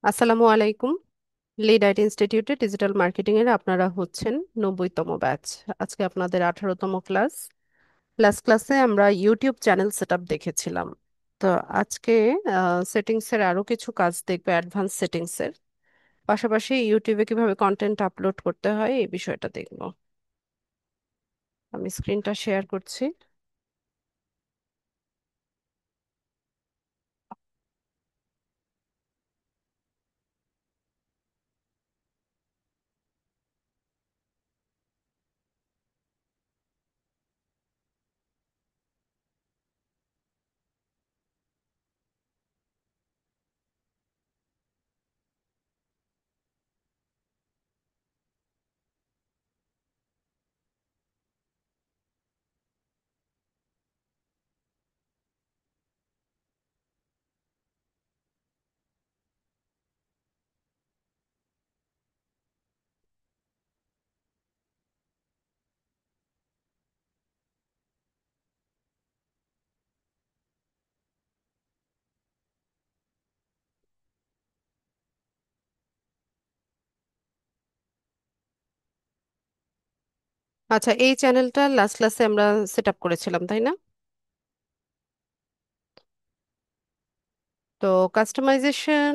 আসসালামু আলাইকুম। Lead IT ইনস্টিটিউটে ডিজিটাল মার্কেটিং এর আপনারা হচ্ছেন 90তম ব্যাচ। আজকে আপনাদের 18তম ক্লাস। ক্লাসে আমরা ইউটিউব চ্যানেল সেটআপ দেখেছিলাম। তো আজকে সেটিংস এর আরো কিছু কাজ দেখবে, অ্যাডভান্স সেটিংস এর পাশাপাশি ইউটিউবে কিভাবে কন্টেন্ট আপলোড করতে হয় এই বিষয়টা দেখব। আমি স্ক্রিনটা শেয়ার করছি। আচ্ছা, এই চ্যানেলটা লাস্ট ক্লাসে আমরা সেটআপ করেছিলাম, তাই না? তো কাস্টমাইজেশন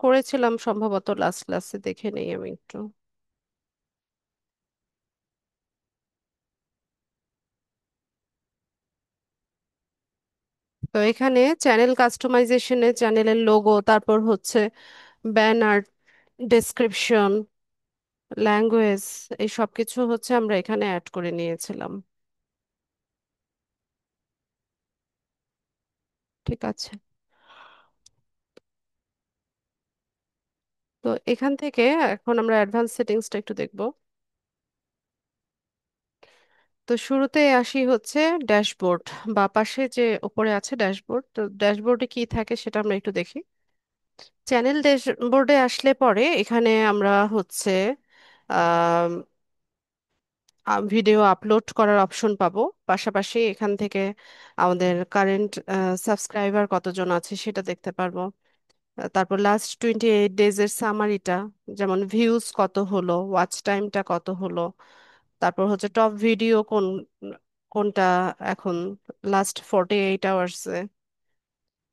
করেছিলাম সম্ভবত লাস্ট ক্লাসে, দেখে নেই আমি একটু। তো এখানে চ্যানেল কাস্টমাইজেশনে চ্যানেলের লোগো, তারপর হচ্ছে ব্যানার, ডেসক্রিপশন, ল্যাঙ্গুয়েজ, এই সব কিছু হচ্ছে আমরা এখানে অ্যাড করে নিয়েছিলাম। ঠিক আছে। তো এখান থেকে এখন আমরা অ্যাডভান্স সেটিংসটা একটু দেখব। তো শুরুতে আসি হচ্ছে ড্যাশবোর্ড, বা পাশে যে উপরে আছে ড্যাশবোর্ড। তো ড্যাশবোর্ডে কি থাকে সেটা আমরা একটু দেখি। চ্যানেল ড্যাশবোর্ডে আসলে পরে এখানে আমরা হচ্ছে ভিডিও আপলোড করার অপশন পাবো। পাশাপাশি এখান থেকে আমাদের কারেন্ট সাবস্ক্রাইবার কতজন আছে সেটা দেখতে পারবো। তারপর লাস্ট 28 ডেজ এর সামারিটা, যেমন ভিউজ কত হলো, ওয়াচ টাইমটা কত হলো, তারপর হচ্ছে টপ ভিডিও কোনটা এখন লাস্ট 48 আওয়ার্সে।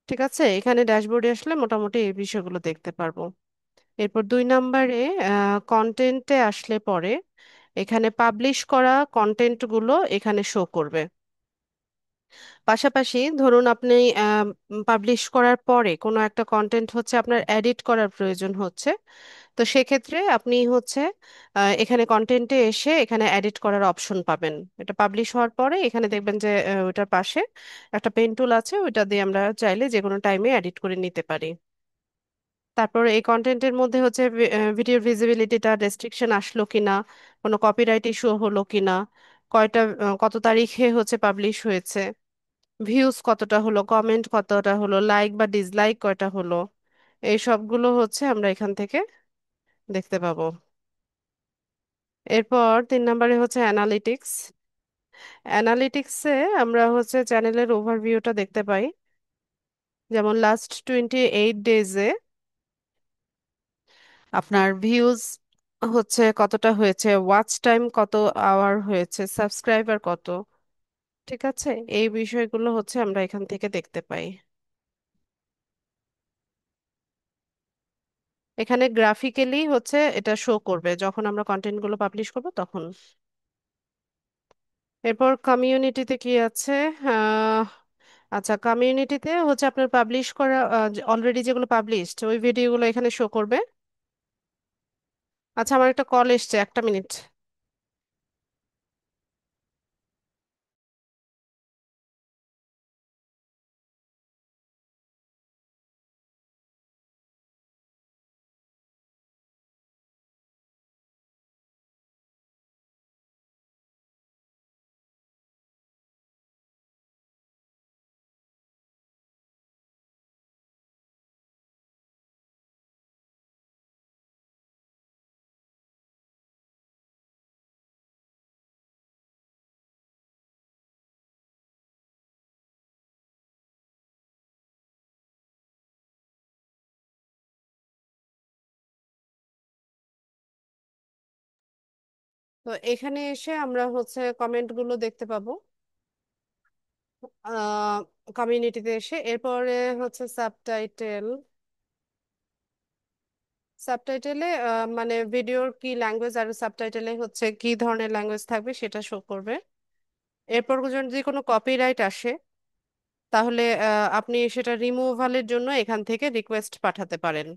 ঠিক আছে, এখানে ড্যাশবোর্ডে আসলে মোটামুটি এই বিষয়গুলো দেখতে পারবো। এরপর 2 নম্বরে কন্টেন্টে আসলে পরে এখানে পাবলিশ করা কন্টেন্টগুলো এখানে শো করবে। পাশাপাশি ধরুন আপনি পাবলিশ করার পরে কোনো একটা কন্টেন্ট হচ্ছে আপনার এডিট করার প্রয়োজন হচ্ছে। তো সেক্ষেত্রে আপনি হচ্ছে এখানে কন্টেন্টে এসে এখানে এডিট করার অপশন পাবেন। এটা পাবলিশ হওয়ার পরে এখানে দেখবেন যে ওটার পাশে একটা পেন টুল আছে, ওইটা দিয়ে আমরা চাইলে যে কোনো টাইমে এডিট করে নিতে পারি। তারপর এই কন্টেন্টের মধ্যে হচ্ছে ভিডিওর ভিজিবিলিটিটা, রেস্ট্রিকশন আসলো কিনা, কোনো কপিরাইট ইস্যু হলো কিনা, কত তারিখে হচ্ছে পাবলিশ হয়েছে, ভিউজ কতটা হলো, কমেন্ট কতটা হলো, লাইক বা ডিসলাইক কয়টা হলো, এই সবগুলো হচ্ছে আমরা এখান থেকে দেখতে পাবো। এরপর 3 নম্বরে হচ্ছে অ্যানালিটিক্স। অ্যানালিটিক্সে আমরা হচ্ছে চ্যানেলের ওভারভিউটা দেখতে পাই। যেমন লাস্ট 28 ডেজে আপনার ভিউজ হচ্ছে কতটা হয়েছে, ওয়াচ টাইম কত আওয়ার হয়েছে, সাবস্ক্রাইবার কত। ঠিক আছে, এই বিষয়গুলো হচ্ছে আমরা এখান থেকে দেখতে পাই। এখানে গ্রাফিক্যালি হচ্ছে এটা শো করবে যখন আমরা কন্টেন্টগুলো পাবলিশ করব তখন। এরপর কমিউনিটিতে কি আছে? আহ, আচ্ছা, কমিউনিটিতে হচ্ছে আপনার পাবলিশ করা অলরেডি যেগুলো পাবলিশড ওই ভিডিওগুলো এখানে শো করবে। আচ্ছা, আমার একটা কল এসছে, একটা মিনিট। তো এখানে এসে আমরা হচ্ছে কমেন্টগুলো দেখতে পাবো কমিউনিটিতে এসে। এরপরে হচ্ছে সাবটাইটেল। সাবটাইটেলে মানে ভিডিওর কি ল্যাঙ্গুয়েজ, আর সাবটাইটেলে হচ্ছে কি ধরনের ল্যাঙ্গুয়েজ থাকবে সেটা শো করবে। এরপর যদি কোনো কপিরাইট আসে তাহলে আপনি সেটা রিমুভালের জন্য এখান থেকে রিকোয়েস্ট পাঠাতে পারেন।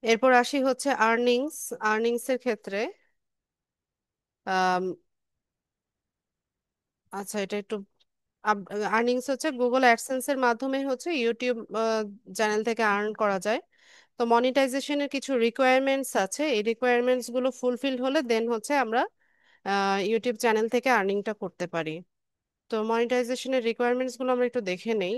এরপর আসি হচ্ছে আর্নিংস। আর্নিংস এর ক্ষেত্রে আম, আচ্ছা এটা একটু, আর্নিংস হচ্ছে গুগল অ্যাডসেন্স এর মাধ্যমে হচ্ছে ইউটিউব চ্যানেল থেকে আর্ন করা যায়। তো মনিটাইজেশনের কিছু রিকোয়ারমেন্টস আছে, এই রিকোয়ারমেন্টস গুলো ফুলফিল হলে দেন হচ্ছে আমরা ইউটিউব চ্যানেল থেকে আর্নিংটা করতে পারি। তো মনিটাইজেশনের রিকোয়ারমেন্টস গুলো আমরা একটু দেখে নেই।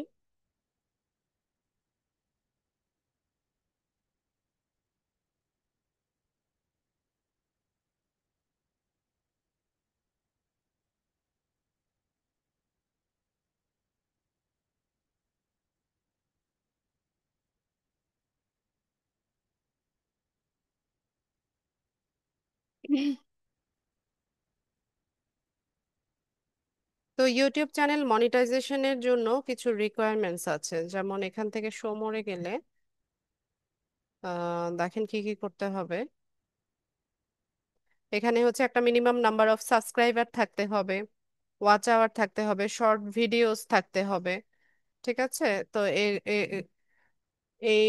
তো ইউটিউব চ্যানেল মনিটাইজেশনের জন্য কিছু রিকোয়ারমেন্টস আছে, যেমন এখান থেকে শো মোরে গেলে দেখেন কি কি করতে হবে। এখানে হচ্ছে একটা মিনিমাম নাম্বার অফ সাবস্ক্রাইবার থাকতে হবে, ওয়াচ আওয়ার থাকতে হবে, শর্ট ভিডিওস থাকতে হবে। ঠিক আছে। তো এই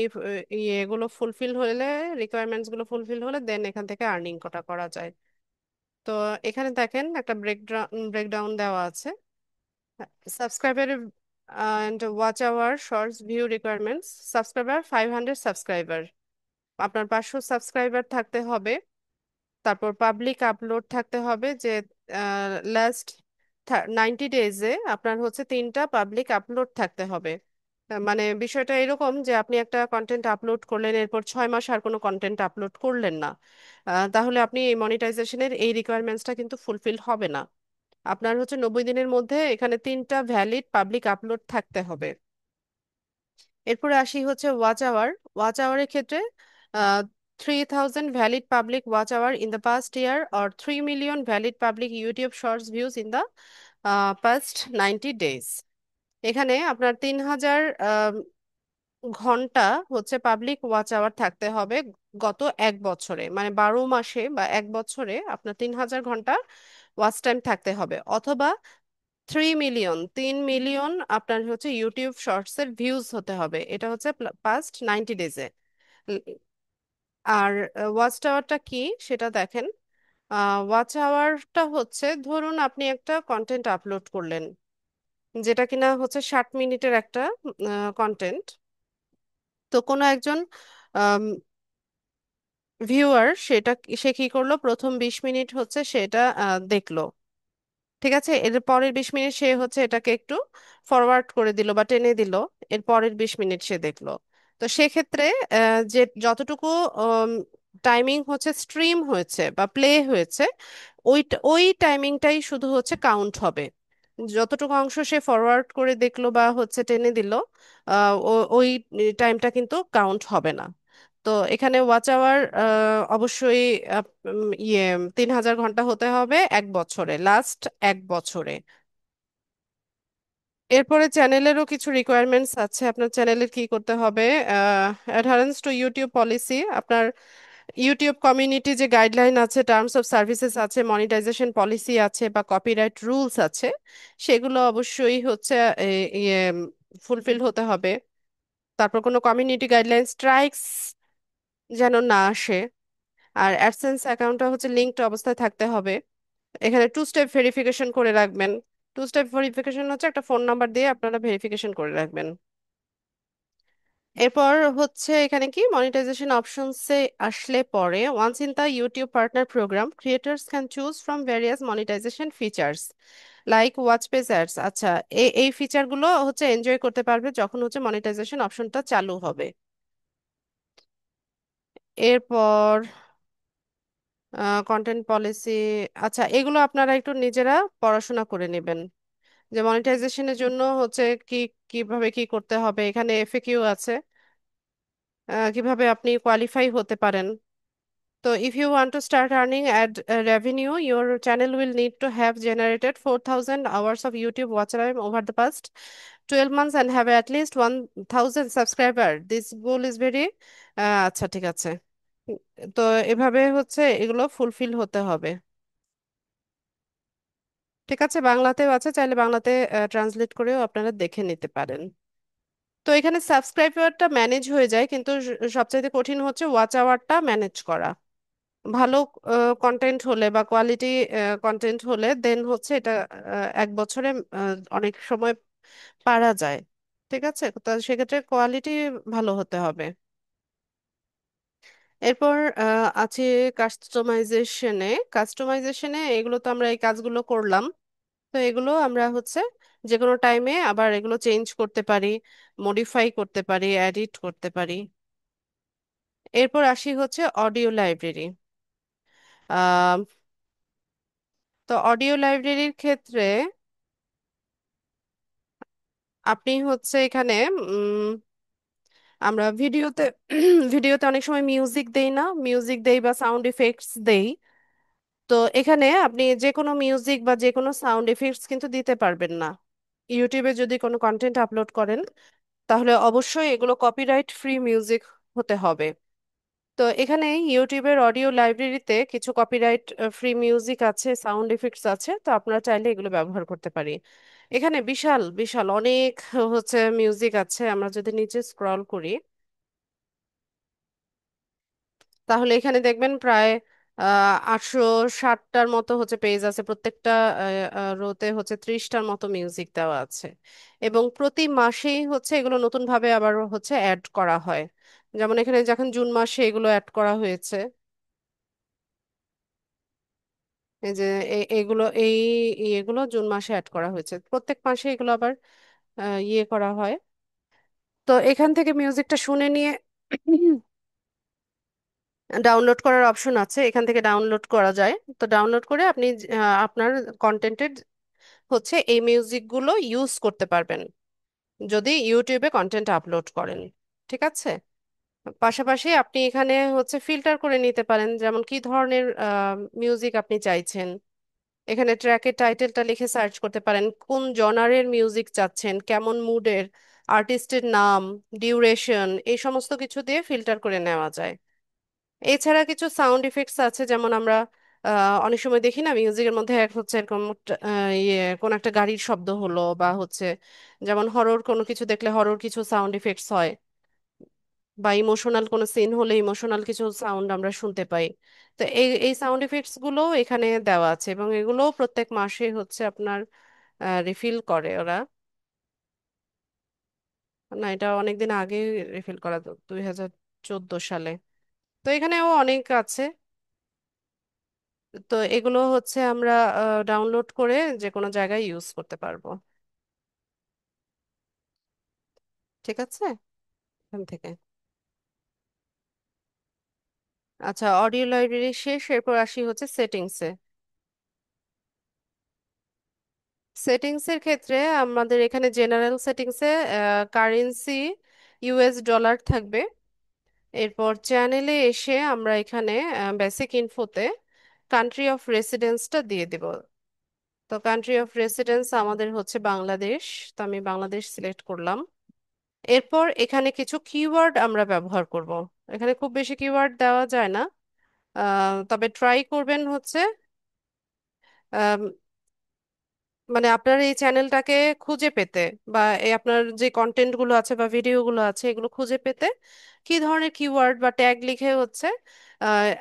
এগুলো ফুলফিল হলে, রিকোয়ারমেন্টস গুলো ফুলফিল হলে দেন এখান থেকে আর্নিং কটা করা যায়। তো এখানে দেখেন একটা ব্রেকডাউন দেওয়া আছে। Subscriber and watch hour shorts view requirements. Subscriber 500 subscriber, আপনার 500 সাবস্ক্রাইবার থাকতে হবে। তারপর পাবলিক আপলোড থাকতে হবে, যে লাস্ট 90 ডেজে আপনার হচ্ছে 3টা পাবলিক আপলোড থাকতে হবে। মানে বিষয়টা এরকম যে আপনি একটা কন্টেন্ট আপলোড করলেন, এরপর 6 মাস আর কোনো কন্টেন্ট আপলোড করলেন না, তাহলে আপনি এই মনিটাইজেশনের এই রিকোয়ারমেন্টসটা কিন্তু ফুলফিল হবে না। আপনার হচ্ছে 90 দিনের মধ্যে এখানে 3টা ভ্যালিড পাবলিক আপলোড থাকতে হবে। এরপরে আসি হচ্ছে ওয়াচ আওয়ার। ওয়াচ আওয়ারের ক্ষেত্রে 3000 valid public watch hour in the past year, or 3 million valid public YouTube shorts views in the past 90 days. এখানে আপনার 3000 ঘন্টা হচ্ছে পাবলিক ওয়াচ আওয়ার থাকতে হবে গত 1 বছরে, মানে 12 মাসে বা 1 বছরে আপনার 3000 ঘন্টা ওয়াচ টাইম থাকতে হবে, অথবা 3 মিলিয়ন, 3 মিলিয়ন আপনার হচ্ছে ইউটিউব শর্টস এর ভিউজ হতে হবে, এটা হচ্ছে পাস্ট 90 ডেজে। আর ওয়াচ টাওয়ারটা কি সেটা দেখেন। ওয়াচ আওয়ারটা হচ্ছে, ধরুন আপনি একটা কন্টেন্ট আপলোড করলেন যেটা কিনা হচ্ছে 60 মিনিটের একটা কন্টেন্ট। তো কোনো একজন ভিউয়ার সেটা, সে কি করলো, প্রথম 20 মিনিট হচ্ছে সেটা দেখলো। ঠিক আছে, এর পরের 20 মিনিট সে হচ্ছে এটাকে একটু ফরওয়ার্ড করে দিল বা টেনে দিল, এর পরের 20 মিনিট সে দেখলো। তো সেক্ষেত্রে যে যতটুকু টাইমিং হচ্ছে স্ট্রিম হয়েছে বা প্লে হয়েছে, ওই টাইমিংটাই শুধু হচ্ছে কাউন্ট হবে। যতটুকু অংশ সে ফরওয়ার্ড করে দেখলো বা হচ্ছে টেনে দিল, ওই টাইমটা কিন্তু কাউন্ট হবে না। তো এখানে ওয়াচ আওয়ার অবশ্যই ইয়ে 3000 ঘন্টা হতে হবে 1 বছরে, লাস্ট 1 বছরে। এরপরে চ্যানেলেরও কিছু রিকোয়ারমেন্টস আছে। আপনার চ্যানেলের কি করতে হবে, অ্যাডহারেন্স টু ইউটিউব পলিসি। আপনার ইউটিউব কমিউনিটি যে গাইডলাইন আছে, টার্মস অফ সার্ভিসেস আছে, মনিটাইজেশন পলিসি আছে বা কপিরাইট রুলস আছে, সেগুলো অবশ্যই হচ্ছে এ, ইয়ে ফুলফিল হতে হবে। তারপর কোনো কমিউনিটি গাইডলাইন স্ট্রাইকস যেন না আসে। আর অ্যাডসেন্স অ্যাকাউন্টটা হচ্ছে লিঙ্কড অবস্থায় থাকতে হবে। এখানে 2 স্টেপ ভেরিফিকেশন করে রাখবেন। 2 স্টেপ ভেরিফিকেশন হচ্ছে একটা ফোন নাম্বার দিয়ে আপনারা ভেরিফিকেশন করে রাখবেন। এরপর হচ্ছে এখানে কি মনিটাইজেশন অপশনসে আসলে পরে, once in the YouTube partner program creators can choose from various monetisation features like watch page ads. আচ্ছা, এই ফিচারগুলো হচ্ছে এনজয় করতে পারবে যখন হচ্ছে মনিটাইজেশন অপশনটা চালু হবে। এরপর কন্টেন্ট পলিসি। আচ্ছা, এগুলো আপনারা একটু নিজেরা পড়াশোনা করে নেবেন, যে মনিটাইজেশনের জন্য হচ্ছে কি কিভাবে কি করতে হবে। এখানে এফএকিউ আছে, কিভাবে আপনি কোয়ালিফাই হতে পারেন। So if you want to start earning ad revenue, your channel will need to have generated 4,000 hours of YouTube watch time over the past 12 months and have at least 1,000 subscriber. This goal is very আচ্ছা ঠিক আছে। উম, তো এভাবে হচ্ছে এগুলো fulfil হতে হবে। ঠিক আছে, বাংলাতেও আছে, চাইলে বাংলাতে ট্রান্সলেট করেও আপনারা দেখে নিতে পারেন। তো এখানে সাবস্ক্রাইবারটা ম্যানেজ হয়ে যায়, কিন্তু সবচাইতে কঠিন হচ্ছে ওয়াচ আওয়ারটা ম্যানেজ করা। ভালো কন্টেন্ট হলে বা কোয়ালিটি কন্টেন্ট হলে দেন হচ্ছে এটা 1 বছরে অনেক সময় পারা যায়। ঠিক আছে, তো সেক্ষেত্রে কোয়ালিটি ভালো হতে হবে। এরপর আছে কাস্টমাইজেশনে। কাস্টমাইজেশনে এগুলো তো আমরা এই কাজগুলো করলাম। তো এগুলো আমরা হচ্ছে যে কোনো টাইমে আবার এগুলো চেঞ্জ করতে পারি, মডিফাই করতে পারি, এডিট করতে পারি। এরপর আসি হচ্ছে অডিও লাইব্রেরি। তো অডিও লাইব্রেরির ক্ষেত্রে আপনি হচ্ছে এখানে উম, আমরা ভিডিওতে ভিডিওতে অনেক সময় মিউজিক দেই না, মিউজিক দেই বা সাউন্ড ইফেক্টস দেই। তো এখানে আপনি যে কোনো মিউজিক বা যে কোনো সাউন্ড ইফেক্টস কিন্তু দিতে পারবেন না। ইউটিউবে যদি কোনো কন্টেন্ট আপলোড করেন তাহলে অবশ্যই এগুলো কপিরাইট ফ্রি মিউজিক হতে হবে। তো এখানে ইউটিউবের অডিও লাইব্রেরিতে কিছু কপিরাইট ফ্রি মিউজিক আছে, সাউন্ড ইফেক্টস আছে, তো আপনারা চাইলে এগুলো ব্যবহার করতে পারি। এখানে বিশাল বিশাল অনেক হচ্ছে মিউজিক আছে। আমরা যদি নিচে স্ক্রল করি তাহলে এখানে দেখবেন প্রায় 860টার মতো হচ্ছে পেজ আছে। প্রত্যেকটা রোতে হচ্ছে 30টার মতো মিউজিক দেওয়া আছে। এবং প্রতি মাসেই হচ্ছে এগুলো নতুন ভাবে আবার হচ্ছে অ্যাড করা হয়। যেমন এখানে যখন জুন মাসে এগুলো অ্যাড করা হয়েছে, এই যে এগুলো জুন মাসে অ্যাড করা হয়েছে, প্রত্যেক মাসে এগুলো আবার ইয়ে করা হয়। তো এখান থেকে মিউজিকটা শুনে নিয়ে ডাউনলোড করার অপশন আছে, এখান থেকে ডাউনলোড করা যায়। তো ডাউনলোড করে আপনি আপনার কন্টেন্টের হচ্ছে এই মিউজিকগুলো ইউজ করতে পারবেন যদি ইউটিউবে কন্টেন্ট আপলোড করেন। ঠিক আছে, পাশাপাশি আপনি এখানে হচ্ছে ফিল্টার করে নিতে পারেন যেমন কি ধরনের মিউজিক আপনি চাইছেন। এখানে ট্র্যাকের টাইটেলটা লিখে সার্চ করতে পারেন, কোন জনারের মিউজিক চাচ্ছেন, কেমন মুডের, আর্টিস্টের নাম, ডিউরেশন, এই সমস্ত কিছু দিয়ে ফিল্টার করে নেওয়া যায়। এছাড়া কিছু সাউন্ড ইফেক্টস আছে, যেমন আমরা অনেক সময় দেখি না মিউজিকের মধ্যে এক হচ্ছে এরকম ইয়ে কোন একটা গাড়ির শব্দ হলো বা হচ্ছে যেমন হরর কোনো কিছু দেখলে হরর কিছু সাউন্ড ইফেক্টস হয়, বা ইমোশনাল কোনো সিন হলে ইমোশনাল কিছু সাউন্ড আমরা শুনতে পাই। তো এই এই সাউন্ড ইফেক্টস গুলো এখানে দেওয়া আছে এবং এগুলো প্রত্যেক মাসে হচ্ছে আপনার রিফিল করে ওরা। না, এটা অনেকদিন আগে রিফিল করা, 2014 সালে। তো এখানেও অনেক আছে। তো এগুলো হচ্ছে আমরা ডাউনলোড করে যে কোনো জায়গায় ইউজ করতে পারবো। ঠিক আছে, এখান থেকে। আচ্ছা, অডিও লাইব্রেরি শেষ, এরপর আসি হচ্ছে সেটিংসে। সেটিংসের ক্ষেত্রে আমাদের এখানে জেনারেল সেটিংসে কারেন্সি ইউএস ডলার থাকবে। এরপর চ্যানেলে এসে আমরা এখানে বেসিক ইনফোতে কান্ট্রি অফ রেসিডেন্সটা দিয়ে দিব। তো কান্ট্রি অফ রেসিডেন্স আমাদের হচ্ছে বাংলাদেশ, তো আমি বাংলাদেশ সিলেক্ট করলাম। এরপর এখানে কিছু কিওয়ার্ড আমরা ব্যবহার করব। এখানে খুব বেশি কিওয়ার্ড দেওয়া যায় না, তবে ট্রাই করবেন হচ্ছে আম, মানে আপনার এই চ্যানেলটাকে খুঁজে পেতে বা এই আপনার যে কন্টেন্টগুলো আছে বা ভিডিওগুলো আছে এগুলো খুঁজে পেতে কি ধরনের কিওয়ার্ড বা ট্যাগ লিখে হচ্ছে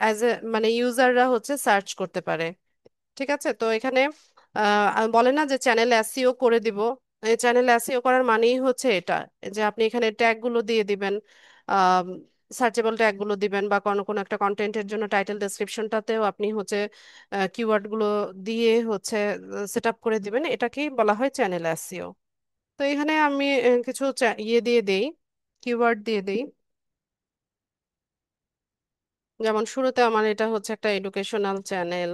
অ্যাজ এ মানে ইউজাররা হচ্ছে সার্চ করতে পারে। ঠিক আছে, তো এখানে বলে না যে চ্যানেল এসইও করে দিব। এই চ্যানেল এসইও করার মানেই হচ্ছে এটা, যে আপনি এখানে ট্যাগ গুলো দিয়ে দিবেন, সার্চেবল ট্যাগ গুলো দিবেন, বা কোনো কোনো একটা কন্টেন্টের জন্য টাইটেল ডেসক্রিপশনটাতেও আপনি হচ্ছে কিওয়ার্ড গুলো দিয়ে হচ্ছে সেট আপ করে দিবেন। এটাকেই বলা হয় চ্যানেল এসইও। তো এখানে আমি কিছু ইয়ে দিয়ে দেই, কিওয়ার্ড দিয়ে দেই। যেমন শুরুতে আমার এটা হচ্ছে একটা এডুকেশনাল চ্যানেল,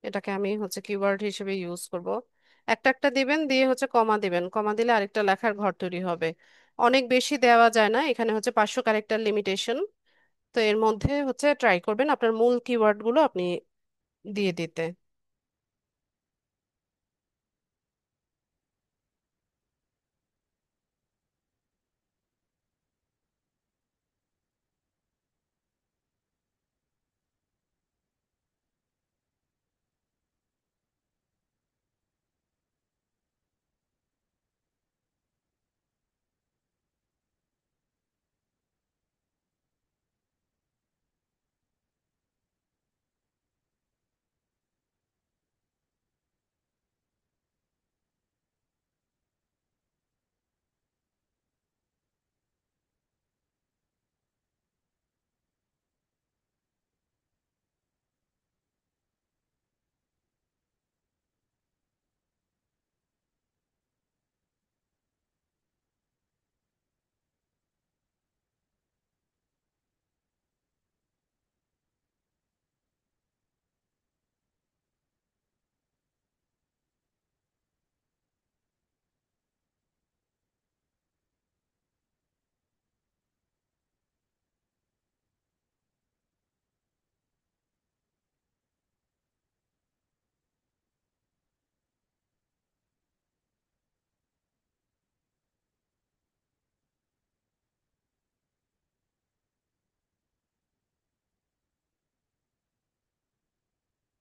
এটাকে আমি হচ্ছে কিওয়ার্ড হিসেবে ইউজ করব। একটা একটা দিবেন, দিয়ে হচ্ছে কমা দিবেন, কমা দিলে আরেকটা লেখার ঘর তৈরি হবে। অনেক বেশি দেওয়া যায় না, এখানে হচ্ছে 500 ক্যারেক্টার লিমিটেশন। তো এর মধ্যে হচ্ছে ট্রাই করবেন আপনার মূল কিওয়ার্ডগুলো আপনি দিয়ে দিতে।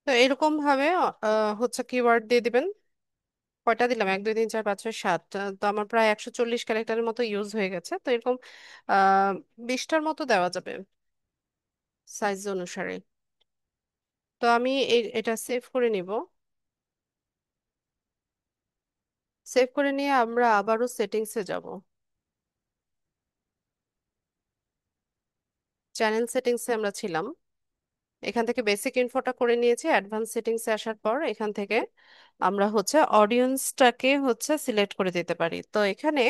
তো এরকম ভাবে হচ্ছে কিওয়ার্ড দিয়ে দিবেন। কয়টা দিলাম? 1 2 3 4 5 6 7। তো আমার প্রায় 140 ক্যারেক্টারের মতো ইউজ হয়ে গেছে। তো এরকম 20টার মতো দেওয়া যাবে সাইজ অনুসারে। তো আমি এটা সেভ করে নিব। সেভ করে নিয়ে আমরা আবারও সেটিংসে যাব। চ্যানেল সেটিংসে আমরা ছিলাম, এখান থেকে বেসিক ইনফোটা করে নিয়েছি। অ্যাডভান্স সেটিংসে আসার পর এখান থেকে আমরা হচ্ছে অডিয়েন্সটাকে হচ্ছে সিলেক্ট করে দিতে পারি। তো এখানে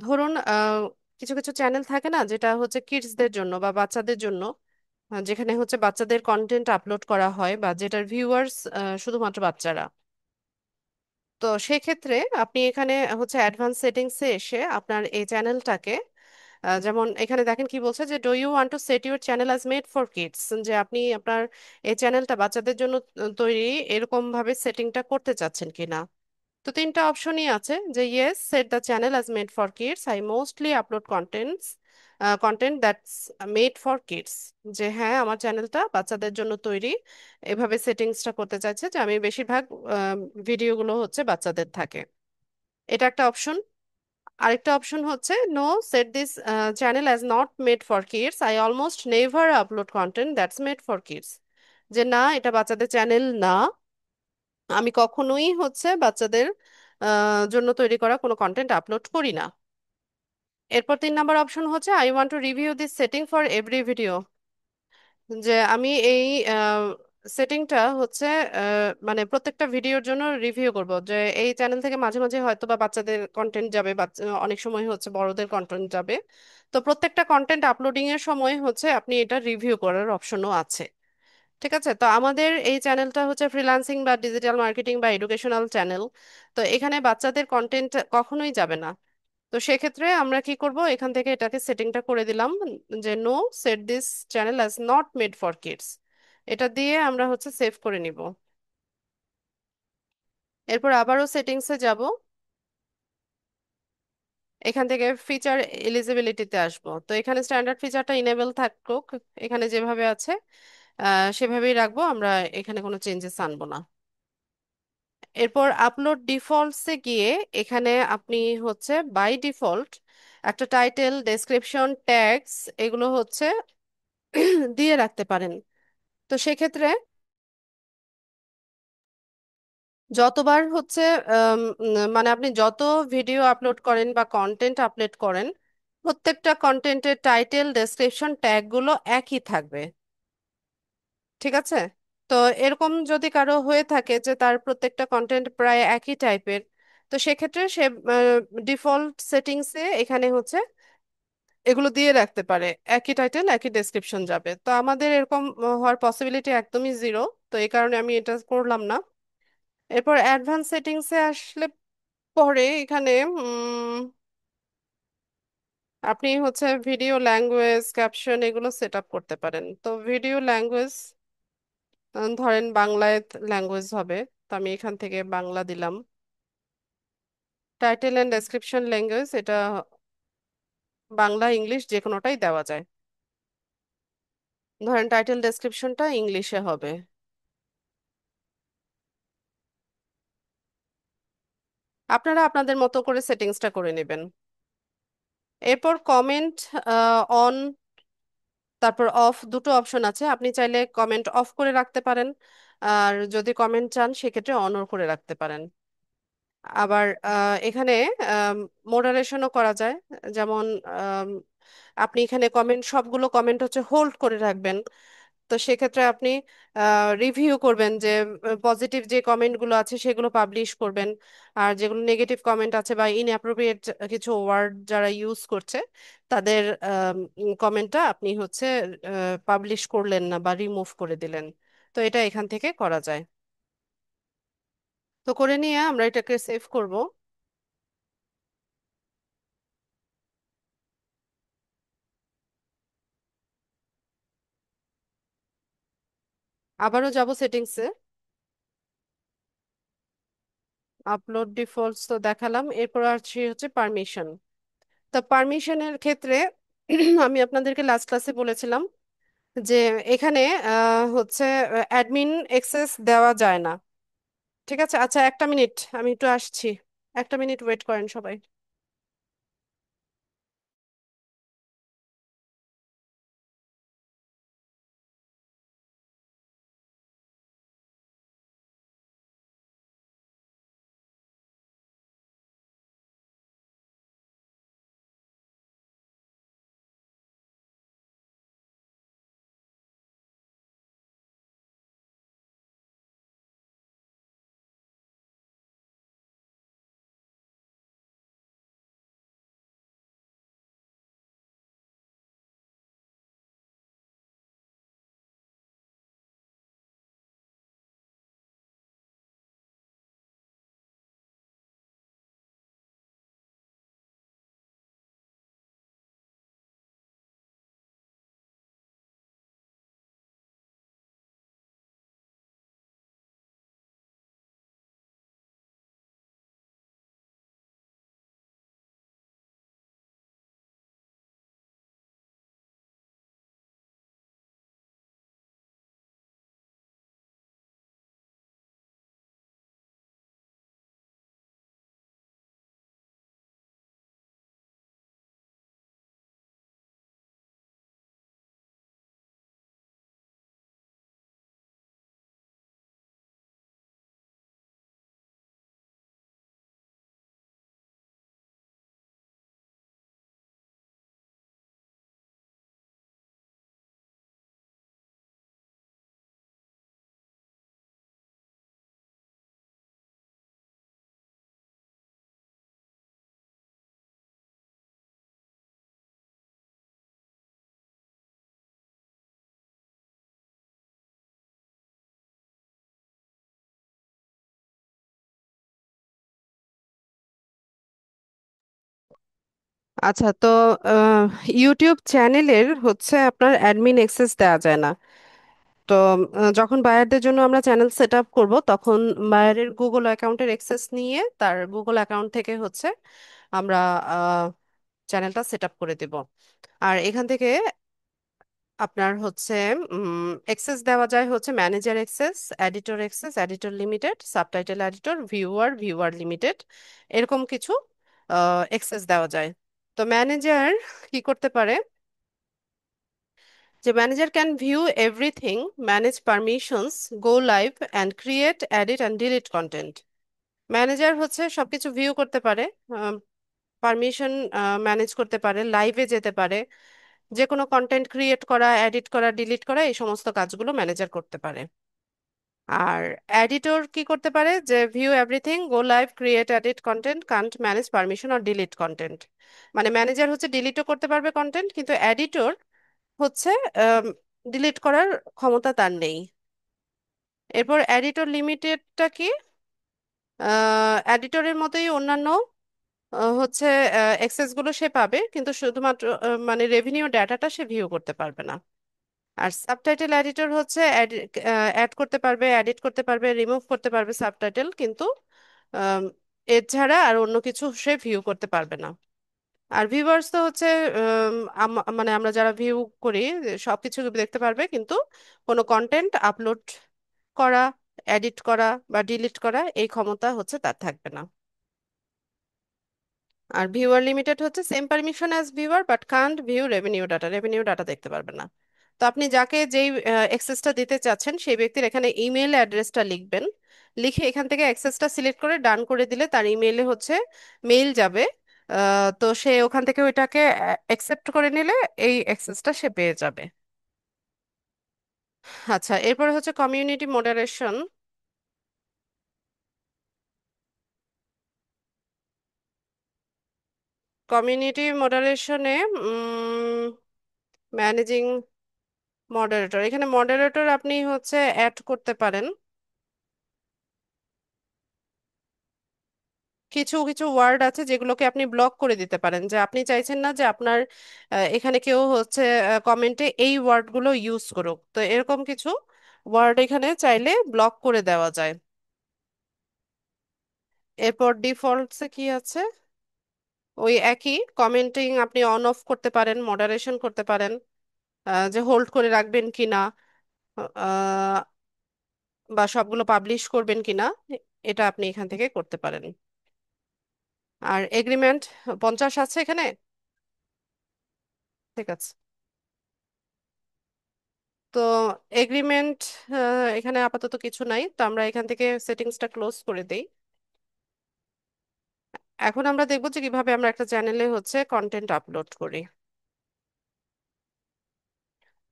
ধরুন কিছু কিছু চ্যানেল থাকে না যেটা হচ্ছে কিডসদের জন্য বা বাচ্চাদের জন্য, যেখানে হচ্ছে বাচ্চাদের কন্টেন্ট আপলোড করা হয় বা যেটার ভিউয়ার্স শুধুমাত্র বাচ্চারা। তো সেক্ষেত্রে আপনি এখানে হচ্ছে অ্যাডভান্স সেটিংসে এসে আপনার এই চ্যানেলটাকে যেমন এখানে দেখেন কি বলছে যে do you want to set your channel as made for kids, যে আপনি আপনার এই চ্যানেলটা বাচ্চাদের জন্য তৈরি এরকম ভাবে সেটিংটা করতে চাচ্ছেন কিনা। তো তিনটা অপশনই আছে, যে yes set the channel as made for kids, I mostly upload content that's made for kids, যে হ্যাঁ আমার চ্যানেলটা বাচ্চাদের জন্য তৈরি। এভাবে সেটিংসটা করতে চাইছে যে আমি বেশিরভাগ ভিডিওগুলো হচ্ছে বাচ্চাদের থাকে। এটা একটা অপশন। আরেকটা অপশন হচ্ছে no, set this channel as not made for kids, I almost never upload content that's made for kids, যে না এটা বাচ্চাদের চ্যানেল না, আমি কখনোই হচ্ছে বাচ্চাদের জন্য তৈরি করা কোনো কন্টেন্ট আপলোড করি না। এরপর 3 নম্বর অপশন হচ্ছে I want to review this setting for every video, যে আমি এই সেটিংটা হচ্ছে মানে প্রত্যেকটা ভিডিওর জন্য রিভিউ করব, যে এই চ্যানেল থেকে মাঝে মাঝে হয়তো বা বাচ্চাদের কন্টেন্ট যাবে, অনেক সময় হচ্ছে বড়দের কন্টেন্ট যাবে। তো প্রত্যেকটা কন্টেন্ট আপলোডিং এর সময় হচ্ছে আপনি এটা রিভিউ করার অপশনও আছে। ঠিক আছে, তো আমাদের এই চ্যানেলটা হচ্ছে ফ্রিল্যান্সিং বা ডিজিটাল মার্কেটিং বা এডুকেশনাল চ্যানেল। তো এখানে বাচ্চাদের কন্টেন্ট কখনোই যাবে না। তো সেক্ষেত্রে আমরা কি করব, এখান থেকে এটাকে সেটিংটা করে দিলাম যে no, set this channel as not made for kids. এটা দিয়ে আমরা হচ্ছে সেভ করে নিব। এরপর আবারও সেটিংসে যাব, এখান থেকে ফিচার এলিজিবিলিটিতে আসবো। তো এখানে স্ট্যান্ডার্ড ফিচারটা ইনেবল থাকুক, এখানে যেভাবে আছে সেভাবেই রাখবো আমরা, এখানে কোনো চেঞ্জেস আনবো না। এরপর আপলোড ডিফল্টসে গিয়ে এখানে আপনি হচ্ছে বাই ডিফল্ট একটা টাইটেল, ডেসক্রিপশন, ট্যাগস এগুলো হচ্ছে দিয়ে রাখতে পারেন। তো সেক্ষেত্রে যতবার হচ্ছে মানে আপনি যত ভিডিও আপলোড করেন বা কন্টেন্ট আপলোড করেন, প্রত্যেকটা কন্টেন্টের টাইটেল, ডেসক্রিপশন, ট্যাগগুলো একই থাকবে। ঠিক আছে, তো এরকম যদি কারো হয়ে থাকে যে তার প্রত্যেকটা কন্টেন্ট প্রায় একই টাইপের, তো সেক্ষেত্রে সে ডিফল্ট সেটিংসে এখানে হচ্ছে এগুলো দিয়ে রাখতে পারে, একই টাইটেল একই ডেসক্রিপশন যাবে। তো আমাদের এরকম হওয়ার পসিবিলিটি একদমই জিরো। তো এই কারণে আমি এটা করলাম না। এরপর অ্যাডভান্স সেটিংসে আসলে পরে এখানে আপনি হচ্ছে ভিডিও ল্যাঙ্গুয়েজ ক্যাপশন এগুলো সেট আপ করতে পারেন। তো ভিডিও ল্যাঙ্গুয়েজ ধরেন বাংলায় ল্যাঙ্গুয়েজ হবে, তো আমি এখান থেকে বাংলা দিলাম। টাইটেল এন্ড ডেসক্রিপশন ল্যাঙ্গুয়েজ এটা বাংলা ইংলিশ যে কোনোটাই দেওয়া যায়। ধরেন টাইটেল ডেসক্রিপশনটা ইংলিশে হবে। আপনারা আপনাদের মতো করে সেটিংসটা করে নেবেন। এরপর কমেন্ট অন, তারপর অফ, দুটো অপশন আছে, আপনি চাইলে কমেন্ট অফ করে রাখতে পারেন, আর যদি কমেন্ট চান সেক্ষেত্রে অনও করে রাখতে পারেন। আবার এখানে মডারেশনও করা যায়। যেমন আম, আপনি এখানে কমেন্ট, সবগুলো কমেন্ট হচ্ছে হোল্ড করে রাখবেন। তো সেক্ষেত্রে আপনি রিভিউ করবেন যে পজিটিভ যে কমেন্টগুলো আছে সেগুলো পাবলিশ করবেন, আর যেগুলো নেগেটিভ কমেন্ট আছে বা ইনঅ্যাপ্রোপ্রিয়েট কিছু ওয়ার্ড যারা ইউজ করছে তাদের কমেন্টটা আপনি হচ্ছে পাবলিশ করলেন না বা রিমুভ করে দিলেন। তো এটা এখান থেকে করা যায়। তো করে নিয়ে আমরা এটাকে সেভ করব। আবারও যাব সেটিংসে। আপলোড ডিফল্টস তো দেখালাম, এরপর আসছি হচ্ছে পারমিশন। তা পারমিশনের ক্ষেত্রে আমি আপনাদেরকে লাস্ট ক্লাসে বলেছিলাম যে এখানে হচ্ছে অ্যাডমিন অ্যাক্সেস দেওয়া যায় না। ঠিক আছে, আচ্ছা একটা মিনিট, আমি একটু আসছি। একটা মিনিট ওয়েট করেন সবাই। আচ্ছা, তো ইউটিউব চ্যানেলের হচ্ছে আপনার অ্যাডমিন অ্যাক্সেস দেওয়া যায় না। তো যখন বায়ারদের জন্য আমরা চ্যানেল সেট আপ করবো তখন বায়ারের গুগল অ্যাকাউন্টের অ্যাক্সেস নিয়ে তার গুগল অ্যাকাউন্ট থেকে হচ্ছে আমরা চ্যানেলটা সেট আপ করে দেব। আর এখান থেকে আপনার হচ্ছে অ্যাক্সেস দেওয়া যায় হচ্ছে manager access, editor limited, subtitle editor, viewer limited, এরকম কিছু অ্যাক্সেস দেওয়া যায়। তো ম্যানেজার কি করতে পারে, যে manager can view everything, manage permissions, go live and create, edit and delete content. Manager হচ্ছে সবকিছু ভিউ করতে পারে, পারমিশন ম্যানেজ করতে পারে, লাইভে যেতে পারে, যে কোনো কন্টেন্ট ক্রিয়েট করা, এডিট করা, ডিলিট করা, এই সমস্ত কাজগুলো ম্যানেজার করতে পারে। আর এডিটর কি করতে পারে, যে view everything, go live, create, edit content, can't manage permission or delete content. মানে ম্যানেজার হচ্ছে ডিলিটও করতে পারবে কন্টেন্ট, কিন্তু এডিটর হচ্ছে ডিলিট করার ক্ষমতা তার নেই। এরপর এডিটর লিমিটেডটা কি, এডিটরের মতোই অন্যান্য হচ্ছে এক্সেস গুলো সে পাবে, কিন্তু শুধুমাত্র মানে রেভিনিউ ডাটাটা সে ভিউ করতে পারবে না। আর সাবটাইটেল এডিটর হচ্ছে অ্যাড করতে পারবে, এডিট করতে পারবে, রিমুভ করতে পারবে সাবটাইটেল, কিন্তু এছাড়া আর অন্য কিছু সে ভিউ করতে পারবে না। আর ভিউয়ার্স তো হচ্ছে মানে আমরা যারা ভিউ করি সবকিছু দেখতে পারবে, কিন্তু কোনো কন্টেন্ট আপলোড করা, এডিট করা বা ডিলিট করা এই ক্ষমতা হচ্ছে তার থাকবে না। আর ভিউয়ার লিমিটেড হচ্ছে same permission as viewer but can't view revenue data, revenue data দেখতে পারবে না। তো আপনি যাকে যেই অ্যাক্সেসটা দিতে চাচ্ছেন সেই ব্যক্তির এখানে ইমেল অ্যাড্রেসটা লিখবেন, লিখে এখান থেকে অ্যাক্সেসটা সিলেক্ট করে ডান করে দিলে তার ইমেইলে হচ্ছে মেইল যাবে। তো সে ওখান থেকে ওইটাকে অ্যাকসেপ্ট করে নিলে এই অ্যাক্সেসটা সে পেয়ে যাবে। আচ্ছা, এরপরে হচ্ছে কমিউনিটি মডারেশন। কমিউনিটি মডারেশনে ম্যানেজিং মডারেটর, এখানে মডারেটর আপনি হচ্ছে অ্যাড করতে পারেন। কিছু কিছু ওয়ার্ড আছে যেগুলোকে আপনি ব্লক করে দিতে পারেন, যে আপনি চাইছেন না যে আপনার এখানে কেউ হচ্ছে কমেন্টে এই ওয়ার্ডগুলো ইউজ করুক, তো এরকম কিছু ওয়ার্ড এখানে চাইলে ব্লক করে দেওয়া যায়। এরপর ডিফল্টসে কি আছে, ওই একই কমেন্টিং আপনি অন অফ করতে পারেন, মডারেশন করতে পারেন, যে হোল্ড করে রাখবেন কিনা, আহ, বা সবগুলো পাবলিশ করবেন কিনা, এটা আপনি এখান থেকে করতে পারেন। আর এগ্রিমেন্ট 50 আছে এখানে। ঠিক আছে। তো এগ্রিমেন্ট এখানে আপাতত কিছু নাই, তো আমরা এখান থেকে সেটিংসটা ক্লোজ করে দেই। এখন আমরা দেখবো যে কিভাবে আমরা একটা চ্যানেলে হচ্ছে কন্টেন্ট আপলোড করি।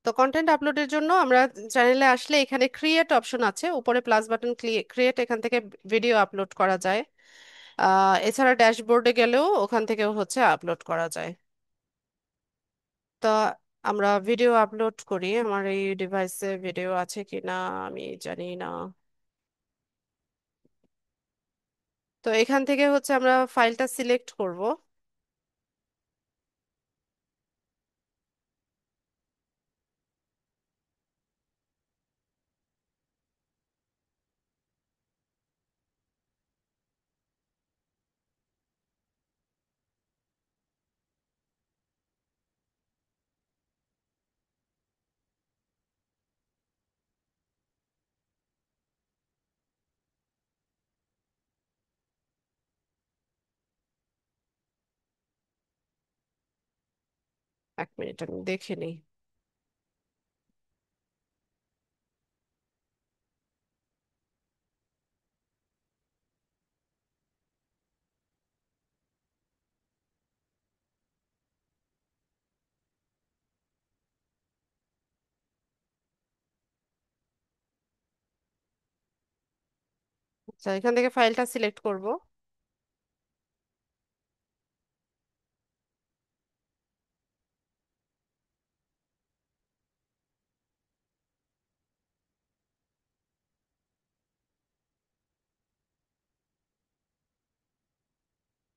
তো কন্টেন্ট আপলোডের জন্য আমরা চ্যানেলে আসলে এখানে ক্রিয়েট অপশন আছে, উপরে প্লাস বাটন, ক্রিয়েট, এখান থেকে ভিডিও আপলোড করা যায়। এছাড়া ড্যাশবোর্ডে গেলেও ওখান থেকেও হচ্ছে আপলোড করা যায়। তো আমরা ভিডিও আপলোড করি, আমার এই ডিভাইসে ভিডিও আছে কিনা আমি জানি না। তো এখান থেকে হচ্ছে আমরা ফাইলটা সিলেক্ট করব, এক মিনিট আমি দেখে নিই। আচ্ছা, এখান থেকে ফাইলটা সিলেক্ট করব,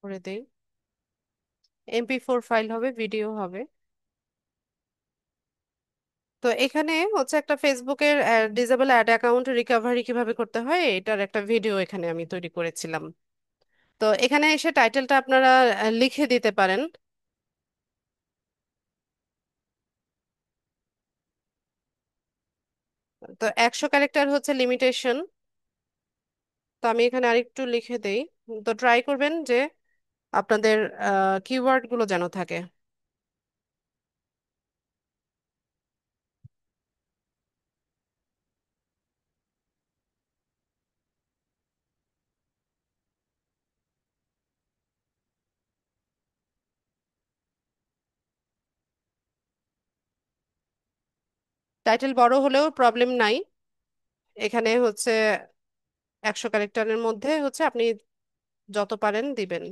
করে দেই। MP4 ফাইল হবে, ভিডিও হবে। তো এখানে হচ্ছে একটা ফেসবুকের ডিসেবল অ্যাড অ্যাকাউন্ট রিকভারি কিভাবে করতে হয় এটার একটা ভিডিও এখানে আমি তৈরি করেছিলাম। তো এখানে এসে টাইটেলটা আপনারা লিখে দিতে পারেন। তো 100 ক্যারেক্টার হচ্ছে লিমিটেশন। তো আমি এখানে আরেকটু লিখে দেই। তো ট্রাই করবেন যে আপনাদের কিওয়ার্ড গুলো যেন থাকে। টাইটেল বড় হলেও প্রবলেম নাই, এখানে হচ্ছে 100 ক্যারেক্টারের মধ্যে হচ্ছে আপনি যত পারেন দিবেন।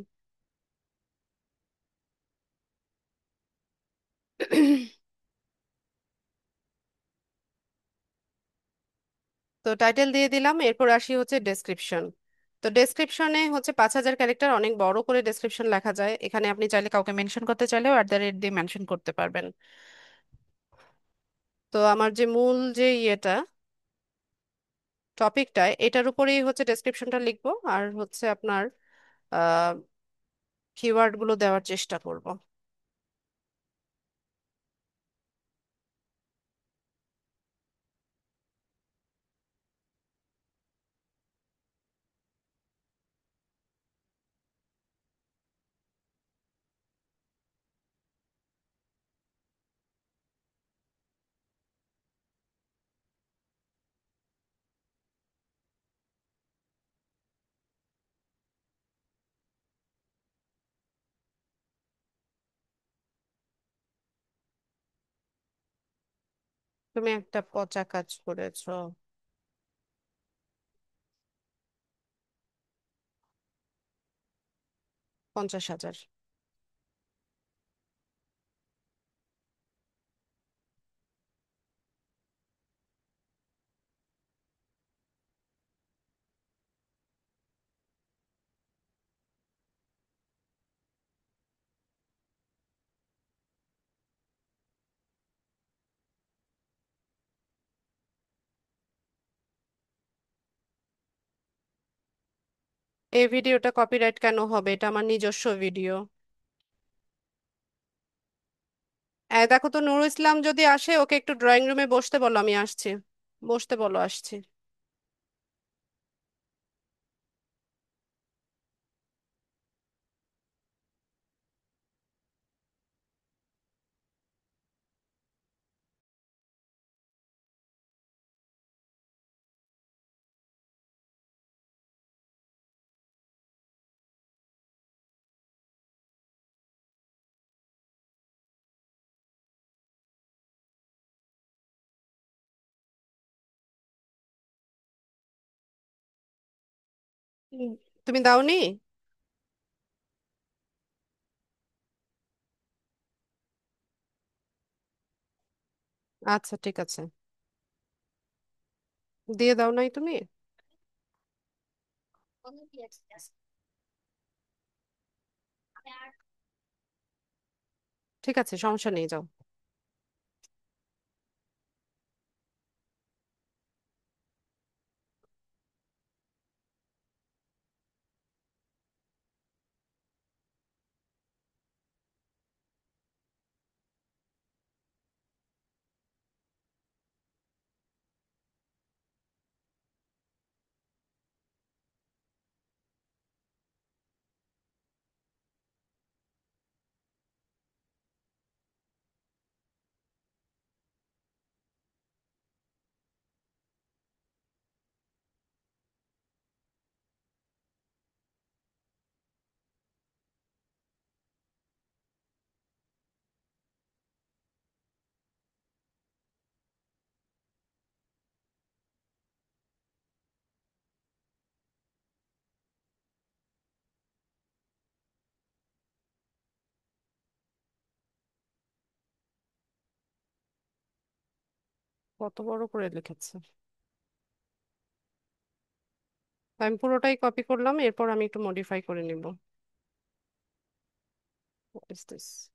তো টাইটেল দিয়ে দিলাম, এরপর আসি হচ্ছে ডেসক্রিপশন। তো ডেসক্রিপশনে হচ্ছে 5,000 ক্যারেক্টার, অনেক বড় করে ডেসক্রিপশন লেখা যায়। এখানে আপনি চাইলে কাউকে মেনশন করতে চাইলেও @ দিয়ে মেনশন করতে পারবেন। তো আমার যে মূল যে ইয়েটা, টপিকটা, এটার উপরেই হচ্ছে ডেসক্রিপশনটা লিখবো, আর হচ্ছে আপনার কিওয়ার্ড গুলো দেওয়ার চেষ্টা করব। তুমি একটা পচা কাজ করেছো। 50,000। এই ভিডিওটা কপিরাইট কেন হবে? এটা আমার নিজস্ব ভিডিও। দেখো তো, নুরুল ইসলাম যদি আসে, ওকে একটু ড্রয়িং রুমে বসতে বলো, আমি আসছি। বসতে বলো, আসছি। উম, তুমি দাওনি? আচ্ছা, ঠিক আছে। দিয়ে দাও নাই তুমি? ঠিক আছে, সমস্যা নেই, যাও। কত বড় করে লিখেছে! আমি পুরোটাই কপি করলাম, এরপর আমি একটু মডিফাই করে নিব। What is this?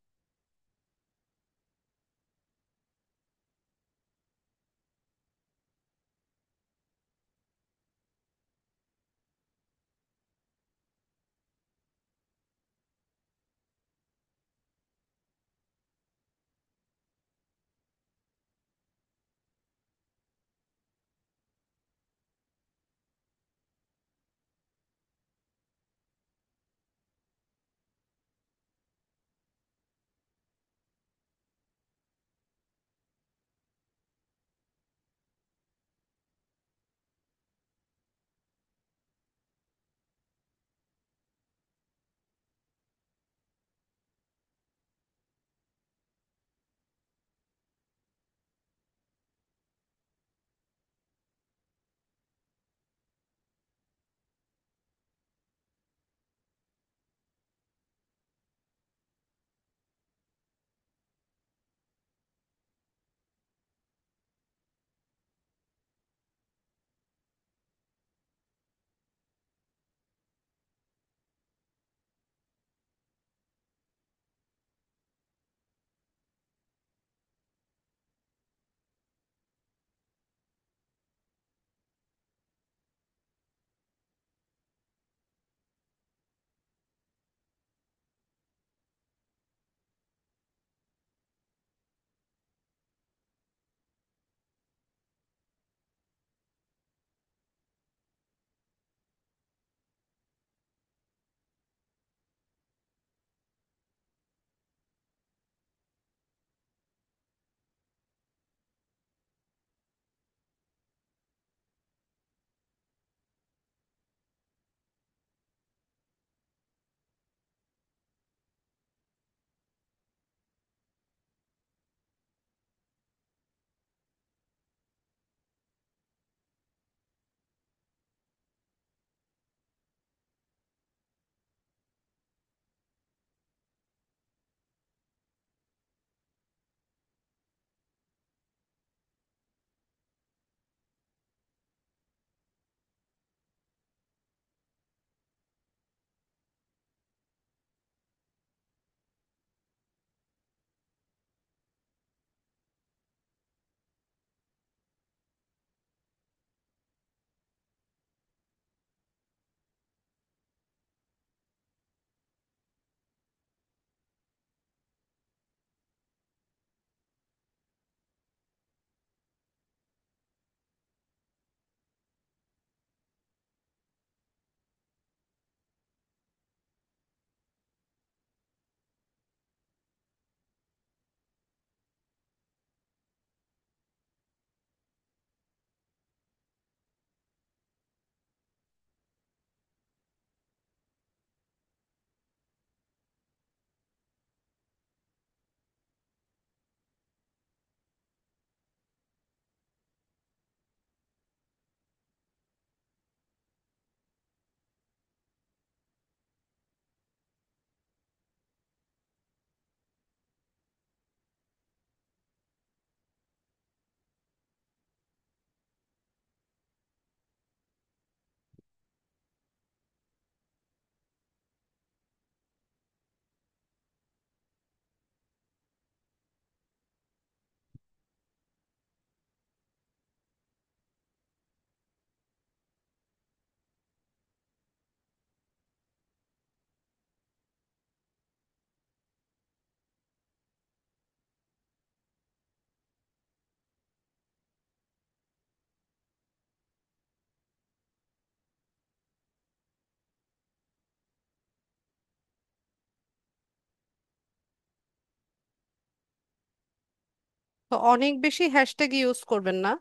তো অনেক বেশি হ্যাশট্যাগ ইউজ করবেন না,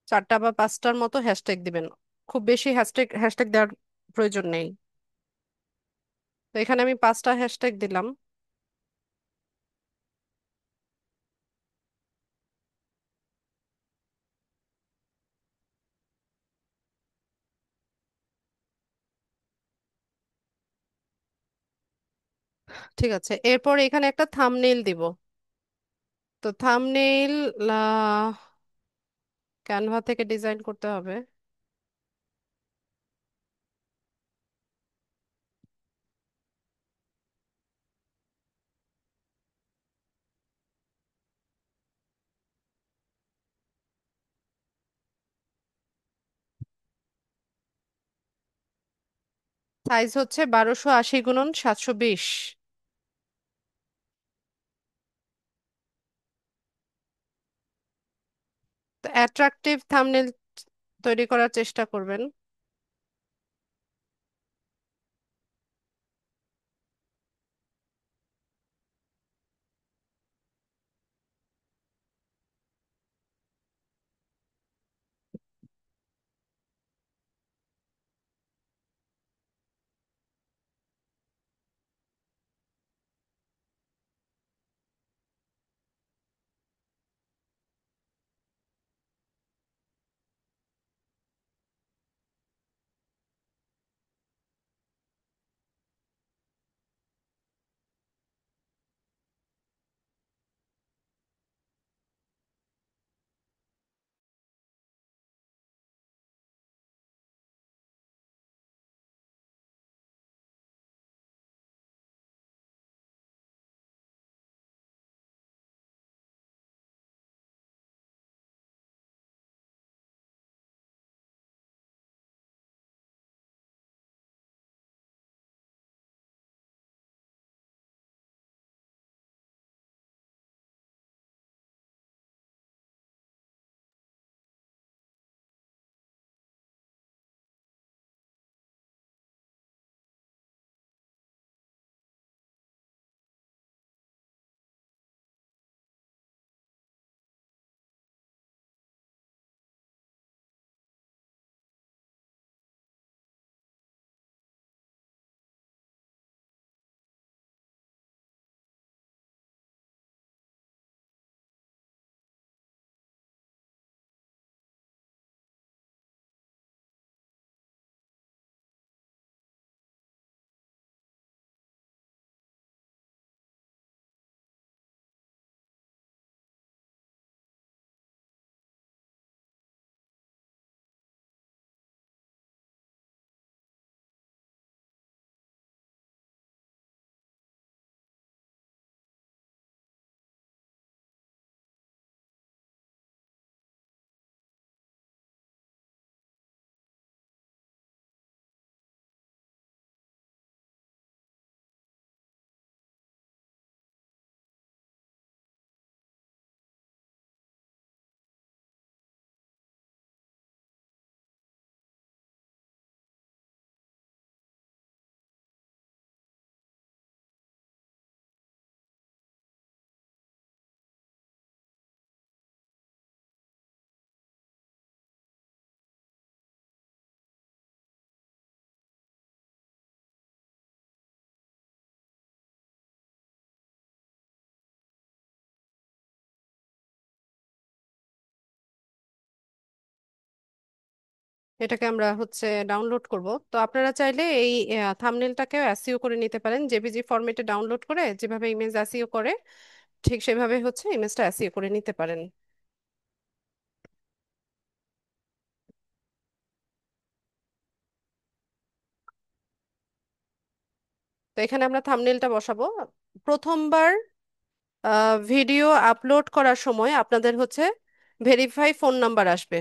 4টা বা 5টার মতো হ্যাশট্যাগ দিবেন। খুব বেশি হ্যাশট্যাগ হ্যাশট্যাগ দেওয়ার প্রয়োজন নেই। তো এখানে আমি 5টা হ্যাশট্যাগ দিলাম। ঠিক আছে, এরপর এখানে একটা থাম্বনেইল দিব। তো থাম্বনেইল ক্যানভা থেকে ডিজাইন করতে হবে। সাইজ হচ্ছে 1280 × 720। তো অ্যাট্রাকটিভ থাম্বনেইল তৈরি করার চেষ্টা করবেন। এটাকে আমরা হচ্ছে ডাউনলোড করব। তো আপনারা চাইলে এই থাম্বনেলটাকেও এসইও করে নিতে পারেন, জেপিজি ফরম্যাটে ডাউনলোড করে যেভাবে ইমেজ এসইও করে ঠিক সেভাবে হচ্ছে ইমেজটা এসইও করে নিতে পারেন। তো এখানে আমরা থাম্বনেলটা বসাবো। প্রথমবার ভিডিও আপলোড করার সময় আপনাদের হচ্ছে ভেরিফাই ফোন নাম্বার আসবে।